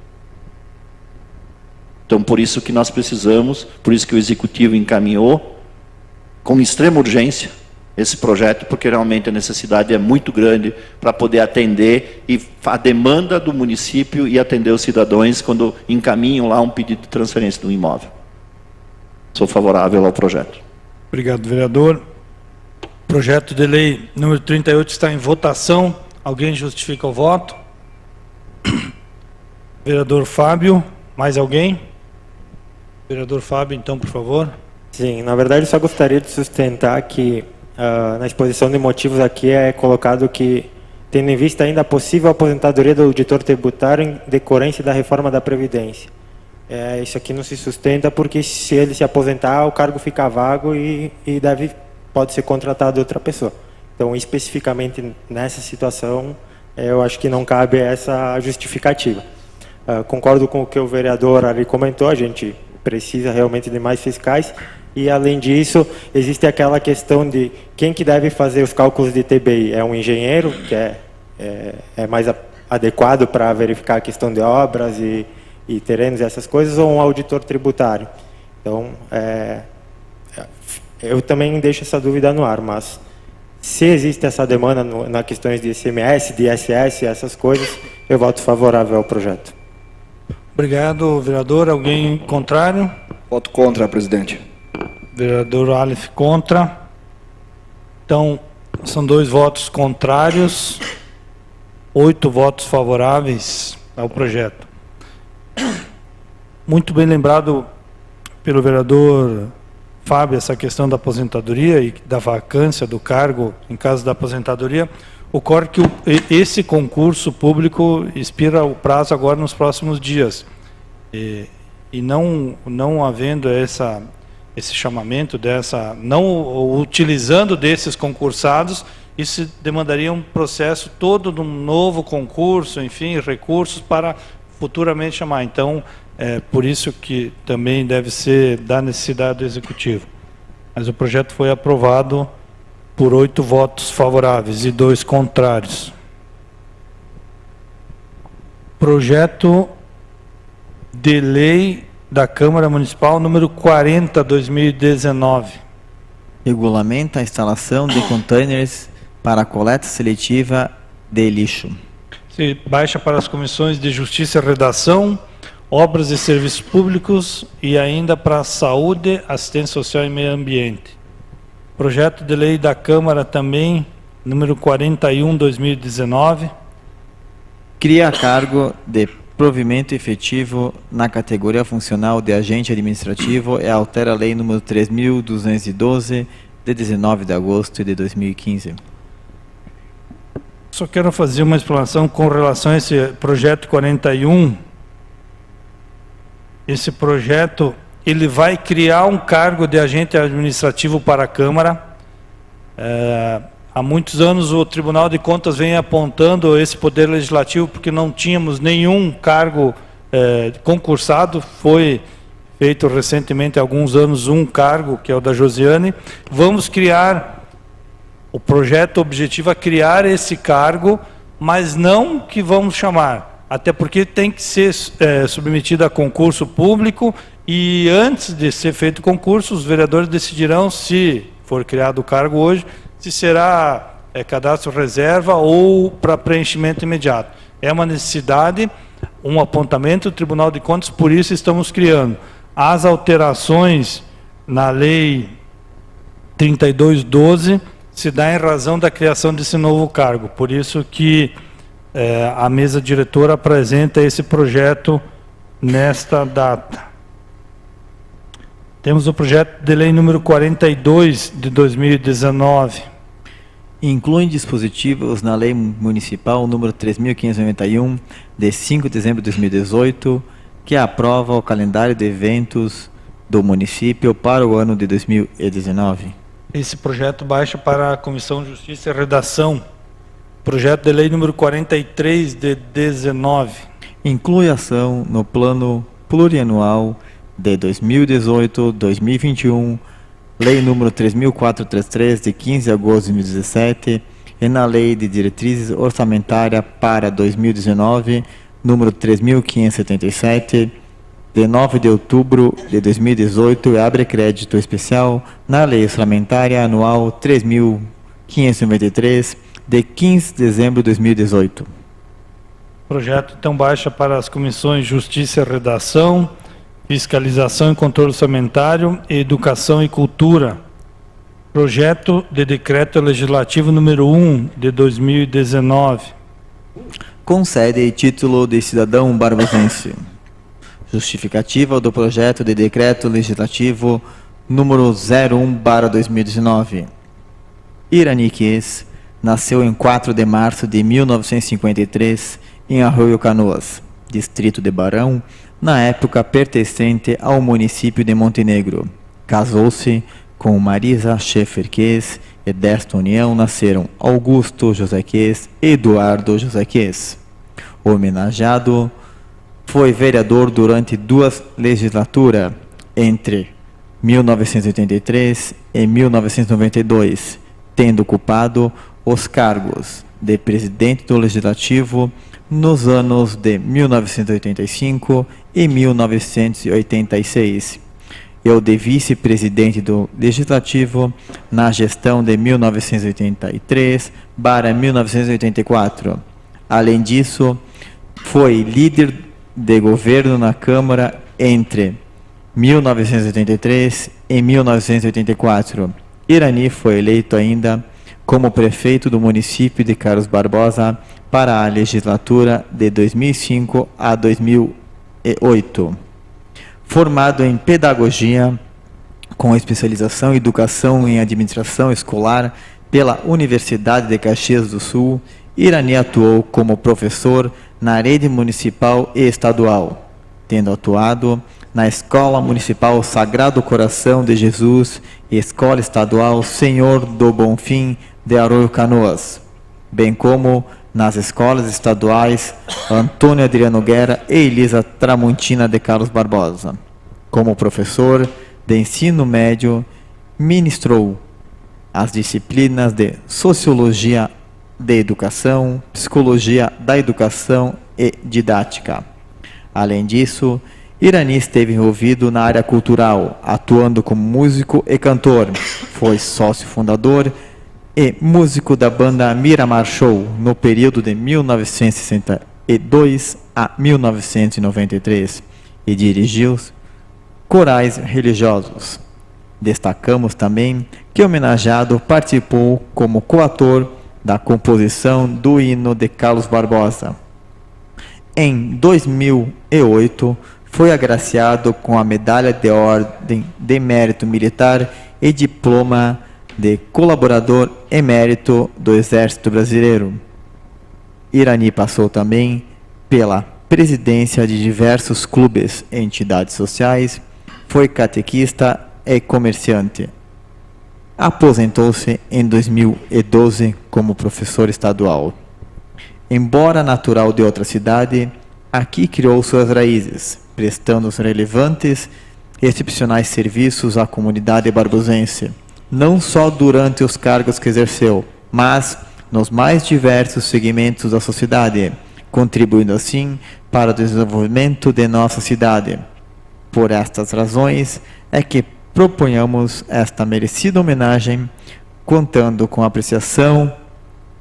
Então, por isso que nós precisamos, por isso que o Executivo encaminhou com extrema urgência esse projeto, porque realmente a necessidade é muito grande para poder atender e a demanda do município e atender os cidadãos quando encaminham lá um pedido de transferência do imóvel. Sou favorável ao projeto. Obrigado, vereador. Projeto de lei número 38 está em votação. Alguém justifica o voto? Vereador Fábio, mais alguém? Vereador Fábio, então, por favor. Sim, na verdade, eu só gostaria de sustentar que na exposição de motivos aqui é colocado que, tendo em vista ainda a possível aposentadoria do auditor tributário em decorrência da reforma da Previdência. Isso aqui não se sustenta porque, se ele se aposentar, o cargo fica vago e pode ser contratado outra pessoa. Então, especificamente nessa situação, eu acho que não cabe essa justificativa. Concordo com o que o vereador ali comentou, a gente precisa realmente de mais fiscais. E, além disso, existe aquela questão de quem que deve fazer os cálculos de ITBI. É um engenheiro, que é mais adequado para verificar a questão de obras e terrenos e essas coisas, ou um auditor tributário? Então, eu também deixo essa dúvida no ar, mas se existe essa demanda nas questões de ICMS, de ISS, essas coisas, eu voto favorável ao projeto. Obrigado, vereador. Alguém contrário? Voto contra, presidente. Vereador Aleph contra. Então, são 2 votos contrários, 8 votos favoráveis ao projeto. Muito bem lembrado pelo vereador Fábio essa questão da aposentadoria e da vacância do cargo em caso da aposentadoria. Ocorre que esse concurso público expira o prazo agora nos próximos dias. E não havendo esse chamamento não utilizando desses concursados, isso demandaria um processo todo de um novo concurso, enfim, recursos para futuramente chamar. Então, por isso que também deve ser da necessidade do Executivo. Mas o projeto foi aprovado por 8 votos favoráveis e 2 contrários. Projeto de lei da Câmara Municipal número 40/2019. Regulamenta a instalação de containers para a coleta seletiva de lixo. Se baixa para as comissões de Justiça e Redação, Obras e Serviços Públicos e ainda para a Saúde, Assistência Social e Meio Ambiente. Projeto de lei da Câmara também, número 41/2019. Cria cargo de provimento efetivo na categoria funcional de agente administrativo e altera a lei número 3.212, de 19 de agosto de 2015. Só quero fazer uma explanação com relação a esse projeto 41. Esse projeto, ele vai criar um cargo de agente administrativo para a Câmara. Há muitos anos o Tribunal de Contas vem apontando esse poder legislativo porque não tínhamos nenhum cargo concursado. Foi feito recentemente, há alguns anos, um cargo, que é o da Josiane. Vamos criar, o projeto objetiva criar esse cargo, mas não que vamos chamar, até porque tem que ser submetido a concurso público e antes de ser feito o concurso, os vereadores decidirão, se for criado o cargo hoje, se será cadastro reserva ou para preenchimento imediato. É uma necessidade, um apontamento do Tribunal de Contas, por isso estamos criando. As alterações na Lei 3212 se dá em razão da criação desse novo cargo. Por isso que a mesa diretora apresenta esse projeto nesta data. Temos o projeto de lei número 42 de 2019. Incluem dispositivos na Lei Municipal número 3.591, de 5 de dezembro de 2018, que aprova o calendário de eventos do município para o ano de 2019. Esse projeto baixa para a Comissão de Justiça e Redação. Projeto de lei número 43 de 19. Inclui ação no Plano Plurianual de 2018-2021, Lei número 3.433, de 15 de agosto de 2017, e na Lei de Diretrizes Orçamentárias para 2019, número 3.577, de 9 de outubro de 2018, e abre crédito especial na Lei Orçamentária Anual 3.593, de 15 de dezembro de 2018. Projeto então baixa para as comissões Justiça e Redação, Fiscalização e Controle Orçamentário e Educação e Cultura. Projeto de Decreto Legislativo número 1 de 2019. Concede título de cidadão barbosense. Justificativa do projeto de Decreto Legislativo número 01/2019. Irani Ques nasceu em 4 de março de 1953 em Arroio Canoas, distrito de Barão, na época pertencente ao município de Montenegro. Casou-se com Marisa Schaeffer Ques e desta união nasceram Augusto José Ques e Eduardo José Ques. Homenageado, foi vereador durante 2 legislaturas, entre 1983 e 1992, tendo ocupado os cargos de presidente do Legislativo nos anos de 1985 e 1986, e o de vice-presidente do Legislativo na gestão de 1983 para 1984. Além disso, foi líder de governo na Câmara entre 1983 e 1984. Irani foi eleito ainda como prefeito do município de Carlos Barbosa para a legislatura de 2005 a 2008. Formado em Pedagogia, com especialização em Educação em Administração Escolar pela Universidade de Caxias do Sul, Irani atuou como professor na rede municipal e estadual, tendo atuado na Escola Municipal Sagrado Coração de Jesus e Escola Estadual Senhor do Bonfim de Arroio Canoas, bem como nas escolas estaduais Antônio Adriano Guerra e Elisa Tramontina de Carlos Barbosa. Como professor de ensino médio, ministrou as disciplinas de Sociologia de Educação, Psicologia da Educação e Didática. Além disso, Irani esteve envolvido na área cultural, atuando como músico e cantor. Foi sócio fundador e músico da banda Miramar Show no período de 1962 a 1993 e dirigiu corais religiosos. Destacamos também que, homenageado, participou como coautor da composição do hino de Carlos Barbosa. Em 2008, foi agraciado com a Medalha de Ordem de Mérito Militar e Diploma de Colaborador Emérito do Exército Brasileiro. Irani passou também pela presidência de diversos clubes e entidades sociais, foi catequista e comerciante. Aposentou-se em 2012 como professor estadual. Embora natural de outra cidade, aqui criou suas raízes, prestando relevantes e excepcionais serviços à comunidade barbosense, não só durante os cargos que exerceu, mas nos mais diversos segmentos da sociedade, contribuindo assim para o desenvolvimento de nossa cidade. Por estas razões é que proponhamos esta merecida homenagem, contando com a apreciação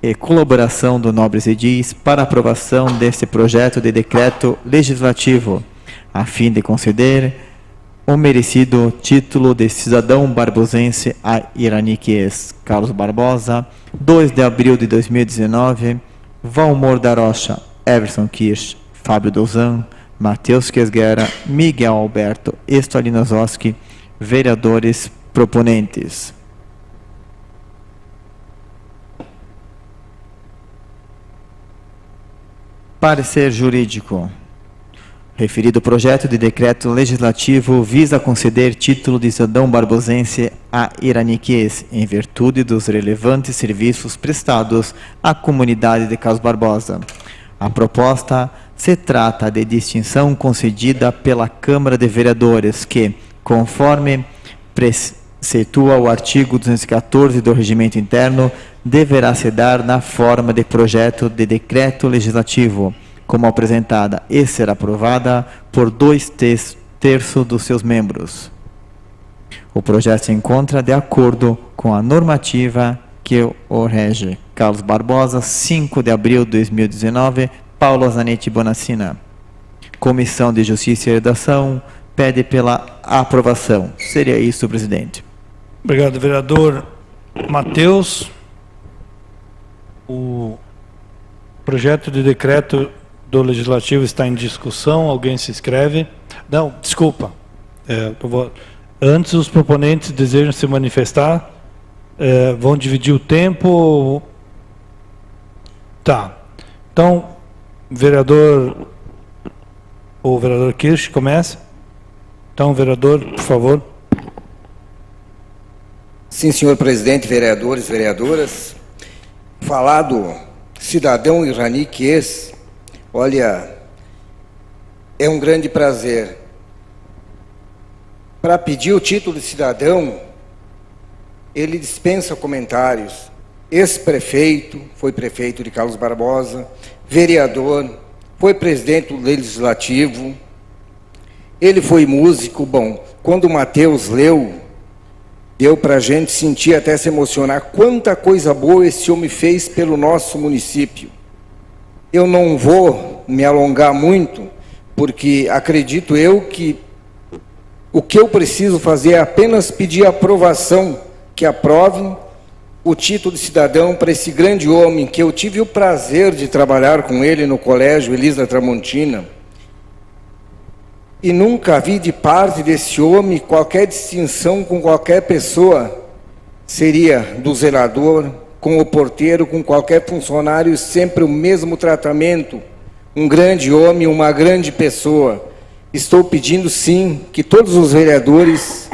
e colaboração do Nobres Edis para a aprovação deste projeto de decreto legislativo, a fim de conceder o merecido título de cidadão barbosense a Irani Ques Carlos Barbosa, 2 de abril de 2019, Valmor da Rocha, Everson Kirsch, Fábio Dozan, Matheus Quesguera, Miguel Alberto Estolino Zoski, Vereadores proponentes. Parecer jurídico. Referido projeto de decreto legislativo visa conceder título de cidadão barbosense a iraniquês, em virtude dos relevantes serviços prestados à comunidade de Carlos Barbosa. A proposta se trata de distinção concedida pela Câmara de Vereadores que, conforme preceitua o artigo 214 do Regimento Interno, deverá se dar na forma de projeto de decreto legislativo, como apresentada e ser aprovada por 2/3 dos seus membros. O projeto se encontra de acordo com a normativa que o rege. Carlos Barbosa, 5 de abril de 2019, Paulo Zanetti Bonacina. Comissão de Justiça e Redação pede pela aprovação. Seria isso, presidente. Obrigado, vereador Matheus. O projeto de decreto do Legislativo está em discussão. Alguém se inscreve? Não, desculpa. Antes, os proponentes desejam se manifestar. Vão dividir o tempo. Tá. Então, o vereador Kirsch começa. Então, vereador, por favor. Sim, senhor presidente, vereadores, vereadoras. Falar do cidadão iraniquês, olha, é um grande prazer. Para pedir o título de cidadão, ele dispensa comentários. Ex-prefeito, foi prefeito de Carlos Barbosa, vereador, foi presidente do Legislativo, ele foi músico. Bom, quando o Matheus leu, deu para a gente sentir, até se emocionar, quanta coisa boa esse homem fez pelo nosso município. Eu não vou me alongar muito, porque acredito eu que o que eu preciso fazer é apenas pedir a aprovação, que aprovem o título de cidadão para esse grande homem, que eu tive o prazer de trabalhar com ele no colégio Elisa Tramontina, e nunca vi de parte desse homem qualquer distinção com qualquer pessoa. Seria do zelador, com o porteiro, com qualquer funcionário, sempre o mesmo tratamento. Um grande homem, uma grande pessoa. Estou pedindo, sim, que todos os vereadores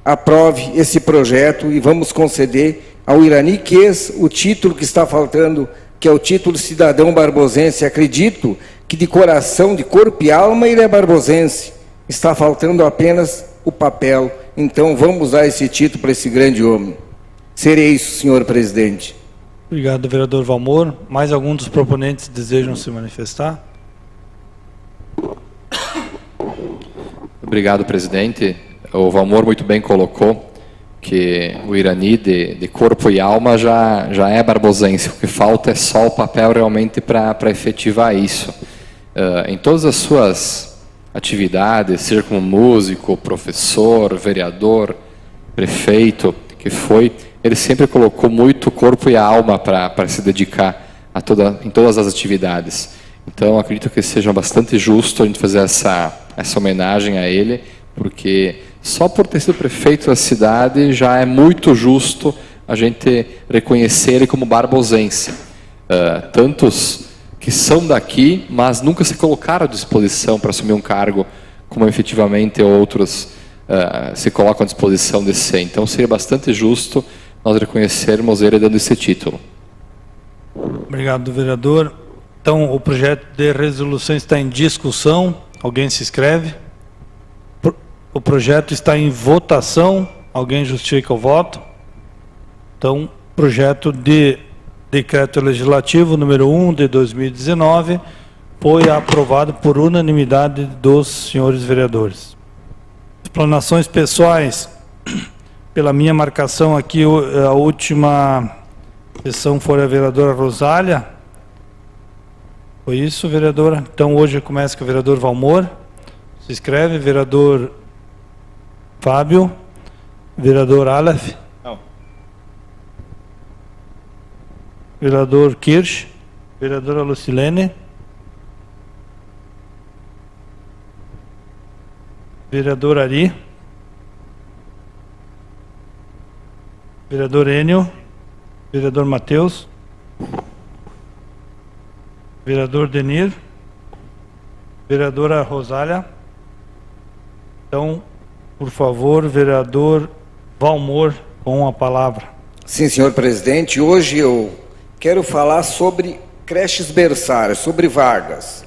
aprovem esse projeto e vamos conceder ao iraniquês o título que está faltando, que é o título de cidadão barbosense. Acredito que de coração, de corpo e alma, ele é barbosense. Está faltando apenas o papel. Então, vamos dar esse título para esse grande homem. Seria isso, senhor presidente. Obrigado, vereador Valmor. Mais algum dos proponentes desejam se manifestar? Obrigado, presidente. O Valmor muito bem colocou que o Irani, de corpo e alma, já é barbosense. O que falta é só o papel realmente para efetivar isso. Em todas as suas atividades, ser como músico, professor, vereador, prefeito, que foi, ele sempre colocou muito corpo e alma para se dedicar em todas as atividades. Então, acredito que seja bastante justo a gente fazer essa homenagem a ele, porque só por ter sido prefeito da cidade já é muito justo a gente reconhecer ele como barbosense. Tantos que são daqui, mas nunca se colocaram à disposição para assumir um cargo, como efetivamente outros se colocam à disposição de ser. Então, seria bastante justo nós reconhecermos ele dando esse título. Obrigado, vereador. Então, o projeto de resolução está em discussão. Alguém se inscreve? O projeto está em votação. Alguém justifica o voto? Então, projeto de decreto legislativo número 1 de 2019 foi aprovado por unanimidade dos senhores vereadores. Explanações pessoais. Pela minha marcação aqui, a última sessão foi a vereadora Rosália. Foi isso, vereadora? Então, hoje começa com o vereador Valmor. Se inscreve, vereador Fábio, vereador Aleph. Não. Vereador Kirsch, vereadora Lucilene, vereador Ari, Vereador Enio. Vereador Matheus. Vereador Denir. Vereadora Rosália. Então, por favor, vereador Valmor, com a palavra. Sim, senhor presidente. Hoje eu quero falar sobre creches berçárias, sobre vagas.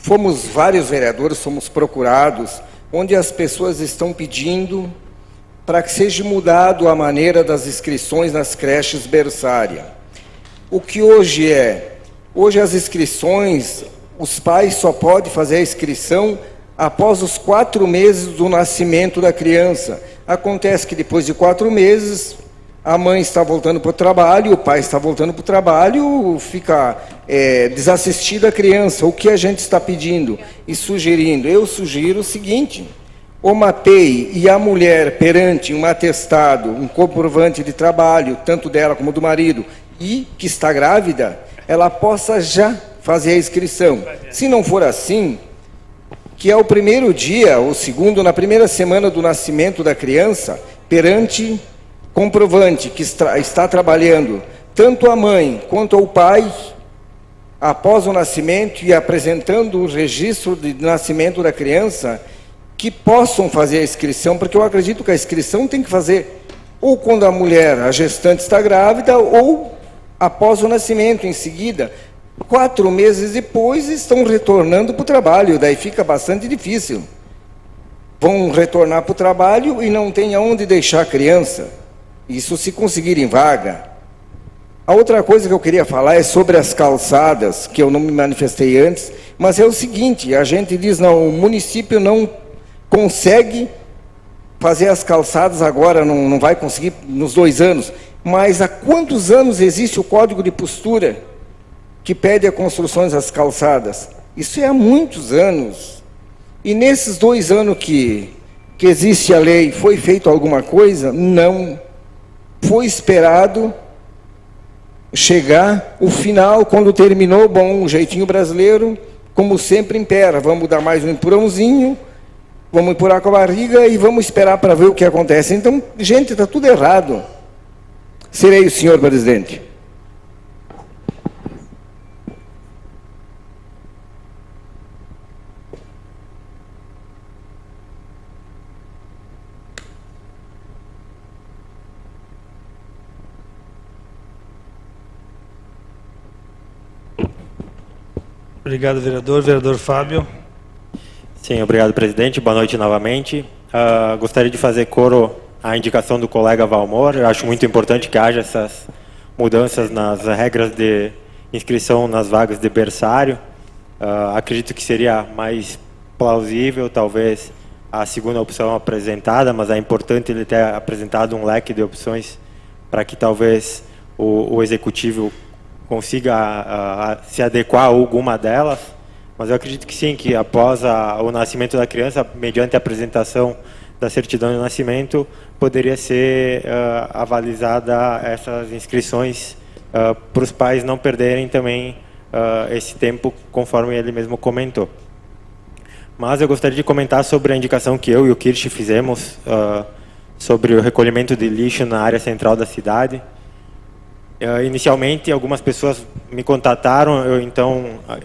Fomos vários vereadores, fomos procurados, onde as pessoas estão pedindo para que seja mudado a maneira das inscrições nas creches berçárias. O que hoje hoje as inscrições, os pais só podem fazer a inscrição após os 4 meses do nascimento da criança. Acontece que depois de 4 meses, a mãe está voltando para o trabalho, o pai está voltando para o trabalho, fica desassistida a criança. O que a gente está pedindo e sugerindo? Eu sugiro o seguinte: o MAPEI e a mulher perante um atestado, um comprovante de trabalho, tanto dela como do marido, e que está grávida, ela possa já fazer a inscrição. Se não for assim, que é o primeiro dia, ou segundo, na primeira semana do nascimento da criança, perante comprovante que está trabalhando, tanto a mãe quanto o pai, após o nascimento e apresentando o registro de nascimento da criança, que possam fazer a inscrição, porque eu acredito que a inscrição tem que fazer ou quando a mulher, a gestante, está grávida, ou após o nascimento, em seguida. 4 meses depois estão retornando para o trabalho, daí fica bastante difícil. Vão retornar para o trabalho e não tem aonde deixar a criança. Isso se conseguirem vaga. A outra coisa que eu queria falar é sobre as calçadas, que eu não me manifestei antes, mas é o seguinte: a gente diz, não, o município não consegue fazer as calçadas agora, não vai conseguir nos 2 anos, mas há quantos anos existe o Código de Postura que pede a construção das calçadas? Isso é há muitos anos. E nesses 2 anos que existe a lei, foi feito alguma coisa? Não. Foi esperado chegar o final, quando terminou, bom, o jeitinho brasileiro, como sempre impera, vamos dar mais um empurrãozinho, vamos empurrar com a barriga e vamos esperar para ver o que acontece. Então, gente, está tudo errado. Serei o senhor presidente. Obrigado, vereador. Vereador Fábio. Sim, obrigado, presidente. Boa noite novamente. Gostaria de fazer coro à indicação do colega Valmor. Eu acho muito importante que haja essas mudanças nas regras de inscrição nas vagas de berçário. Acredito que seria mais plausível, talvez, a segunda opção apresentada, mas é importante ele ter apresentado um leque de opções para que talvez o executivo consiga se adequar a alguma delas. Mas eu acredito que sim, que após o nascimento da criança, mediante a apresentação da certidão de nascimento, poderia ser avalizada essas inscrições para os pais não perderem também esse tempo, conforme ele mesmo comentou. Mas eu gostaria de comentar sobre a indicação que eu e o Kirsch fizemos sobre o recolhimento de lixo na área central da cidade. Inicialmente, algumas pessoas me contataram,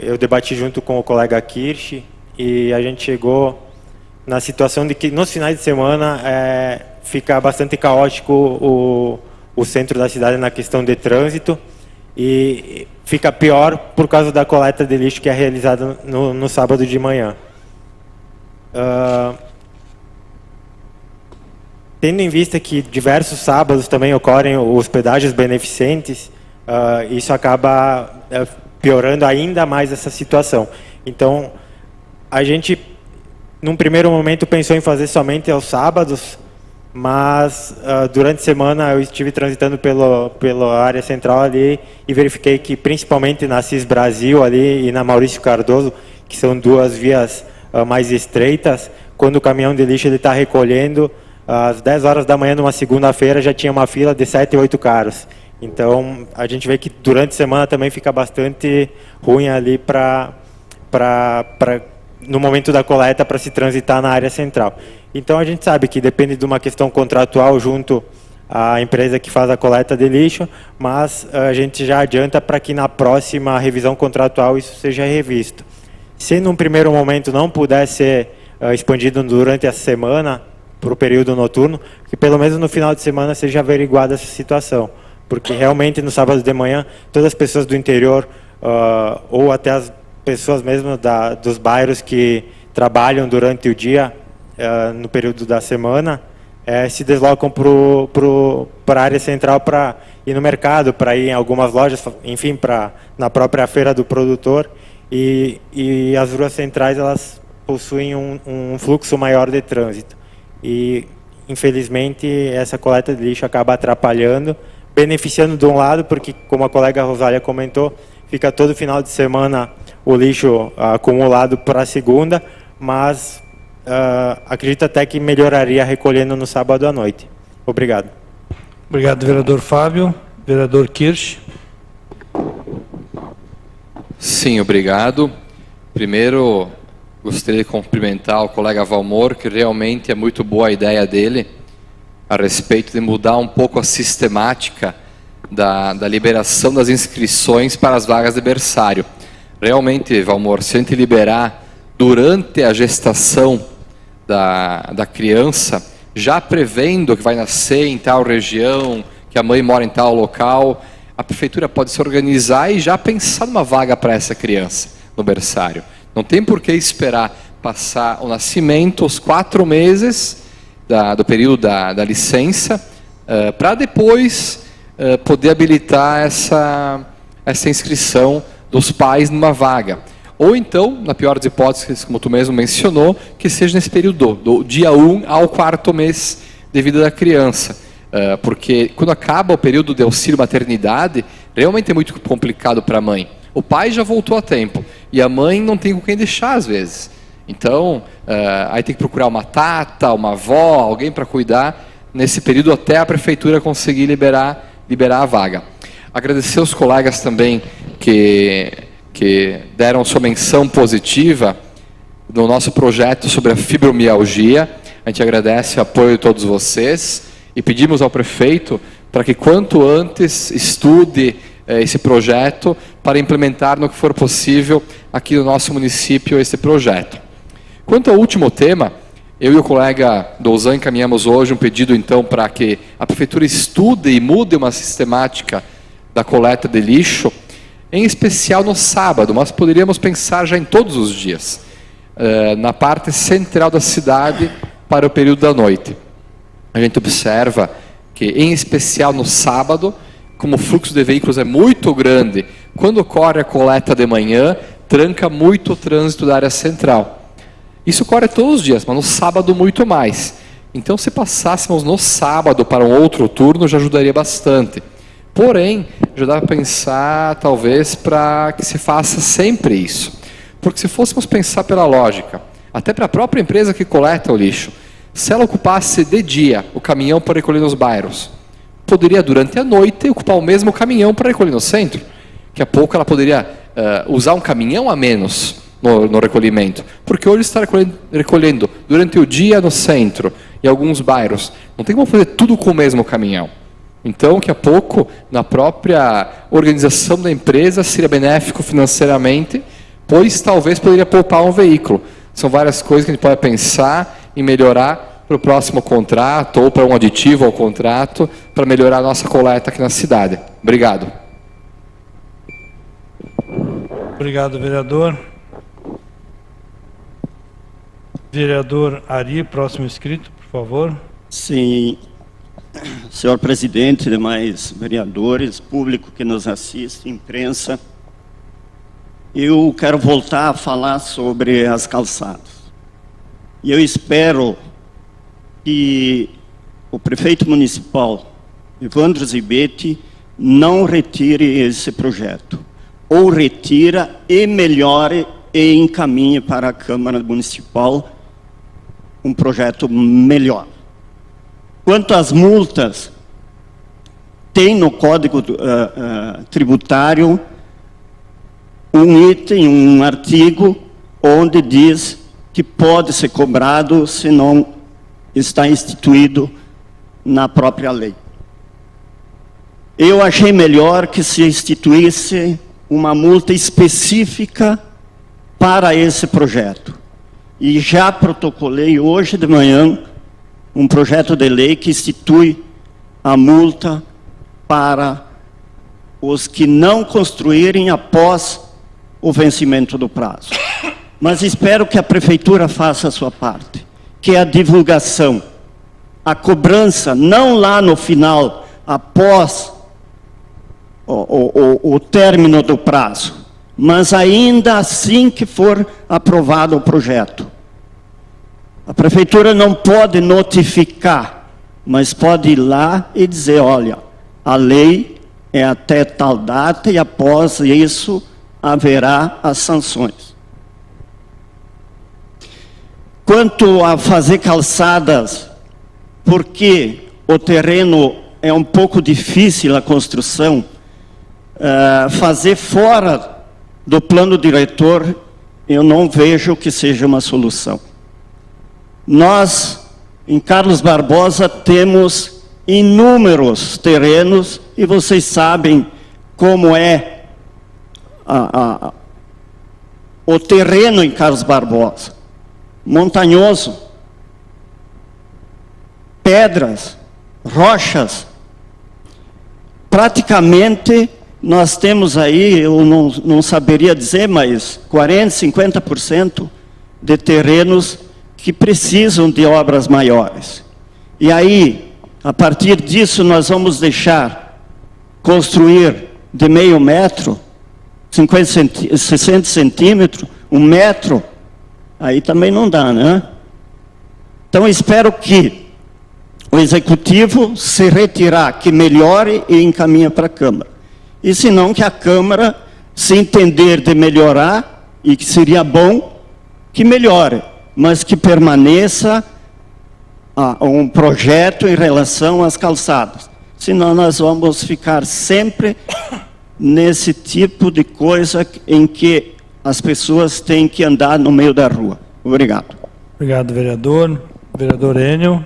eu debati junto com o colega Kirsch e a gente chegou na situação de que nos finais de semana fica bastante caótico o centro da cidade na questão de trânsito e fica pior por causa da coleta de lixo que é realizada no sábado de manhã. Tendo em vista que diversos sábados também ocorrem os pedágios beneficentes, isso acaba piorando ainda mais essa situação. Então, a gente, num primeiro momento, pensou em fazer somente aos sábados, mas durante a semana eu estive transitando pela área central ali e verifiquei que, principalmente na CIS Brasil ali e na Maurício Cardoso, que são 2 vias mais estreitas, quando o caminhão de lixo está recolhendo, às 10 horas da manhã, numa segunda-feira, já tinha uma fila de 7, 8 carros. Então, a gente vê que durante a semana também fica bastante ruim ali no momento da coleta para se transitar na área central. Então a gente sabe que depende de uma questão contratual junto à empresa que faz a coleta de lixo, mas a gente já adianta para que na próxima revisão contratual isso seja revisto. Se num primeiro momento não puder ser expandido durante a semana para o período noturno, que pelo menos no final de semana seja averiguada essa situação, porque realmente no sábado de manhã todas as pessoas do interior ou até as pessoas mesmo dos bairros que trabalham durante o dia no período da semana se deslocam para a área central para ir no mercado, para ir em algumas lojas, enfim, na própria feira do produtor, e as ruas centrais elas possuem um fluxo maior de trânsito. E, infelizmente, essa coleta de lixo acaba atrapalhando, beneficiando de um lado, porque, como a colega Rosália comentou, fica todo final de semana o lixo acumulado para a segunda, mas acredito até que melhoraria recolhendo no sábado à noite. Obrigado. Obrigado, vereador Fábio. Vereador Kirsch. Sim, obrigado. Primeiro, gostaria de cumprimentar o colega Valmor, que realmente é muito boa a ideia dele a respeito de mudar um pouco a sistemática da liberação das inscrições para as vagas de berçário. Realmente, Valmor, se a gente liberar durante a gestação da criança, já prevendo que vai nascer em tal região, que a mãe mora em tal local, a prefeitura pode se organizar e já pensar numa vaga para essa criança no berçário. Não tem por que esperar passar o nascimento, os 4 meses do período da licença, para depois poder habilitar essa inscrição dos pais numa vaga. Ou então, na pior das hipóteses, como tu mesmo mencionou, que seja nesse período, do dia 1 ao 4º mês de vida da criança. Porque quando acaba o período de auxílio maternidade, realmente é muito complicado para a mãe. O pai já voltou a tempo e a mãe não tem com quem deixar às vezes. Então, aí tem que procurar uma tata, uma avó, alguém para cuidar nesse período até a prefeitura conseguir liberar a vaga. Agradecer aos colegas também que deram sua menção positiva no nosso projeto sobre a fibromialgia. A gente agradece o apoio de todos vocês e pedimos ao prefeito para que quanto antes estude esse projeto para implementar no que for possível aqui no nosso município esse projeto. Quanto ao último tema, eu e o colega Douzan encaminhamos hoje um pedido então para que a prefeitura estude e mude uma sistemática da coleta de lixo, em especial no sábado, mas poderíamos pensar já em todos os dias, na parte central da cidade para o período da noite. A gente observa que, em especial no sábado, como o fluxo de veículos é muito grande, quando ocorre a coleta de manhã, tranca muito o trânsito da área central. Isso ocorre todos os dias, mas no sábado muito mais. Então, se passássemos no sábado para um outro turno, já ajudaria bastante. Porém, já dá para pensar, talvez, para que se faça sempre isso. Porque se fôssemos pensar pela lógica, até para a própria empresa que coleta o lixo, se ela ocupasse de dia o caminhão para recolher nos bairros, poderia, durante a noite, ocupar o mesmo caminhão para recolher no centro. Daqui a pouco ela poderia usar um caminhão a menos no recolhimento. Porque hoje está recolhendo durante o dia no centro e alguns bairros. Não tem como fazer tudo com o mesmo caminhão. Então, daqui a pouco, na própria organização da empresa, seria benéfico financeiramente, pois talvez poderia poupar um veículo. São várias coisas que a gente pode pensar e melhorar para o próximo contrato ou para um aditivo ao contrato para melhorar a nossa coleta aqui na cidade. Obrigado. Obrigado, vereador. Vereador Ari, próximo inscrito, por favor. Sim. Senhor presidente, demais vereadores, público que nos assiste, imprensa, eu quero voltar a falar sobre as calçadas. E eu espero que o prefeito municipal, Evandro Zibetti, não retire esse projeto, ou retira e melhore e encaminhe para a Câmara Municipal um projeto melhor. Quanto às multas, tem no Código Tributário um item, um artigo, onde diz que pode ser cobrado se não está instituído na própria lei. Eu achei melhor que se instituísse uma multa específica para esse projeto. E já protocolei hoje de manhã um projeto de lei que institui a multa para os que não construírem após o vencimento do prazo. Mas espero que a Prefeitura faça a sua parte, que é a divulgação, a cobrança, não lá no final, após o término do prazo, mas ainda assim que for aprovado o projeto. A Prefeitura não pode notificar, mas pode ir lá e dizer, olha, a lei é até tal data e após isso haverá as sanções. Quanto a fazer calçadas, porque o terreno é um pouco difícil a construção, fazer fora do plano diretor, eu não vejo que seja uma solução. Nós, em Carlos Barbosa, temos inúmeros terrenos, e vocês sabem como é o terreno em Carlos Barbosa. Montanhoso, pedras, rochas. Praticamente, nós temos aí, eu não saberia dizer, mas 40%, 50% de terrenos que precisam de obras maiores. E aí, a partir disso, nós vamos deixar construir de meio metro, 60 centímetros, 1 metro, aí também não dá, né? Então, espero que o Executivo se retirar, que melhore e encaminhe para a Câmara. E se não, que a Câmara, se entender de melhorar, e que seria bom, que melhore, mas que permaneça um projeto em relação às calçadas. Senão nós vamos ficar sempre nesse tipo de coisa em que as pessoas têm que andar no meio da rua. Obrigado. Obrigado, vereador. Vereador Enio.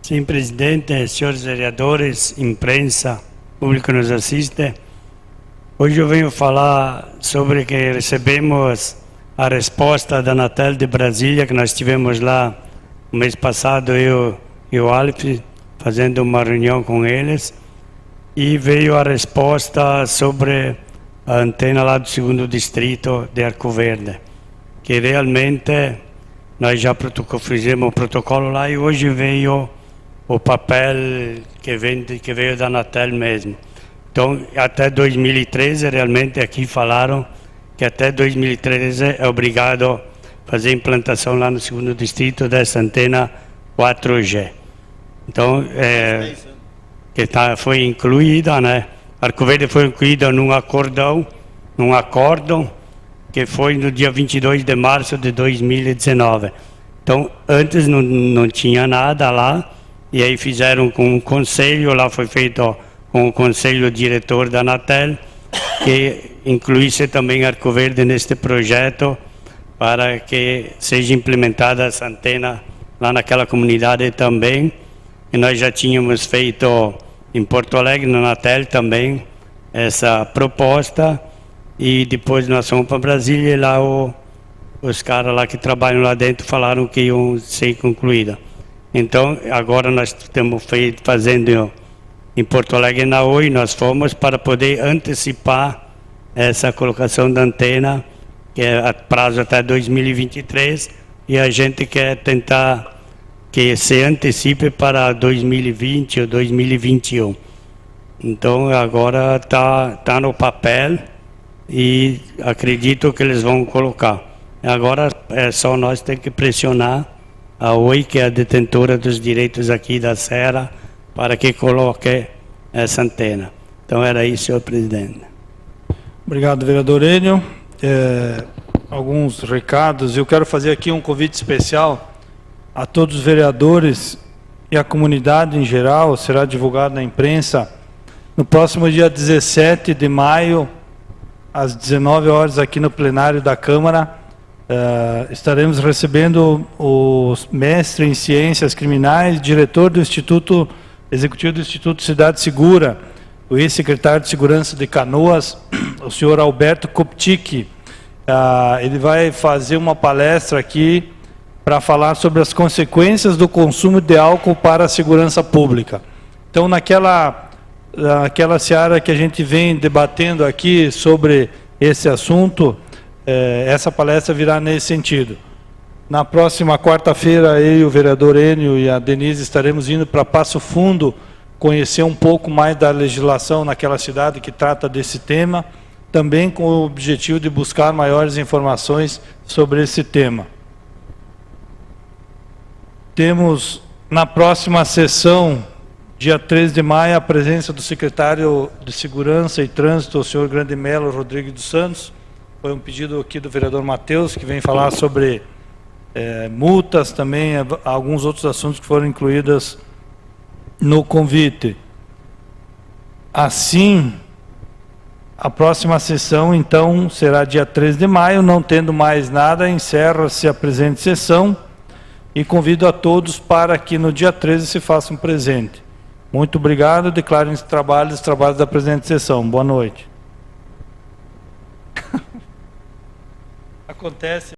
Sim, presidente, senhores vereadores, imprensa, público que nos assiste. Hoje eu venho falar sobre que recebemos a resposta da Anatel de Brasília, que nós tivemos lá no mês passado, eu e o Alf, fazendo uma reunião com eles, e veio a resposta sobre a antena lá do 2º distrito de Arco Verde, que realmente nós já fizemos o protocolo lá e hoje veio o papel que veio da Anatel mesmo. Então, até 2013, realmente aqui falaram que até 2013 é obrigado a fazer a implantação lá no 2º distrito dessa antena 4G. Então, que foi incluída, né? Arco Verde foi incluída num acórdão que foi no dia 22 de março de 2019. Então, antes não tinha nada lá, e aí fizeram com o conselho, lá foi feito com o conselho diretor da Anatel, que incluísse também Arco Verde neste projeto, para que seja implementada essa antena lá naquela comunidade também. E nós já tínhamos feito em Porto Alegre, na Anatel também, essa proposta, e depois nós fomos para Brasília e lá os caras lá que trabalham lá dentro falaram que iam ser concluídas. Então, agora nós estamos fazendo em Porto Alegre, na Oi, nós fomos para poder antecipar essa colocação da antena, que é a prazo até 2023, e a gente quer tentar que se antecipe para 2020 ou 2021. Então, agora está no papel e acredito que eles vão colocar. Agora é só nós ter que pressionar a Oi, que é a detentora dos direitos aqui da Serra, para que coloque essa antena. Então era isso, senhor presidente. Obrigado, vereador Enio. Alguns recados. Eu quero fazer aqui um convite especial a todos os vereadores e a comunidade em geral. Será divulgado na imprensa no próximo dia 17 de maio, às 19 horas, aqui no plenário da Câmara, estaremos recebendo o mestre em Ciências Criminais, diretor do Instituto Executivo do Instituto Cidade Segura, o ex-secretário de Segurança de Canoas, o senhor Alberto Koptic. Ele vai fazer uma palestra aqui para falar sobre as consequências do consumo de álcool para a segurança pública. Então, naquela seara que a gente vem debatendo aqui sobre esse assunto, essa palestra virá nesse sentido. Na próxima quarta-feira, eu e o vereador Enio e a Denise estaremos indo para Passo Fundo, conhecer um pouco mais da legislação naquela cidade que trata desse tema, também com o objetivo de buscar maiores informações sobre esse tema. Temos na próxima sessão, dia 13 de maio, a presença do secretário de Segurança e Trânsito, o senhor Grande Melo Rodrigues dos Santos. Foi um pedido aqui do vereador Matheus, que vem falar sobre multas, também alguns outros assuntos que foram incluídos no convite. Assim, a próxima sessão, então, será dia 13 de maio. Não tendo mais nada, encerra-se a presente sessão e convido a todos para que no dia 13 se façam presente. Muito obrigado. Declaro os trabalhos da presente sessão. Boa noite. Acontece.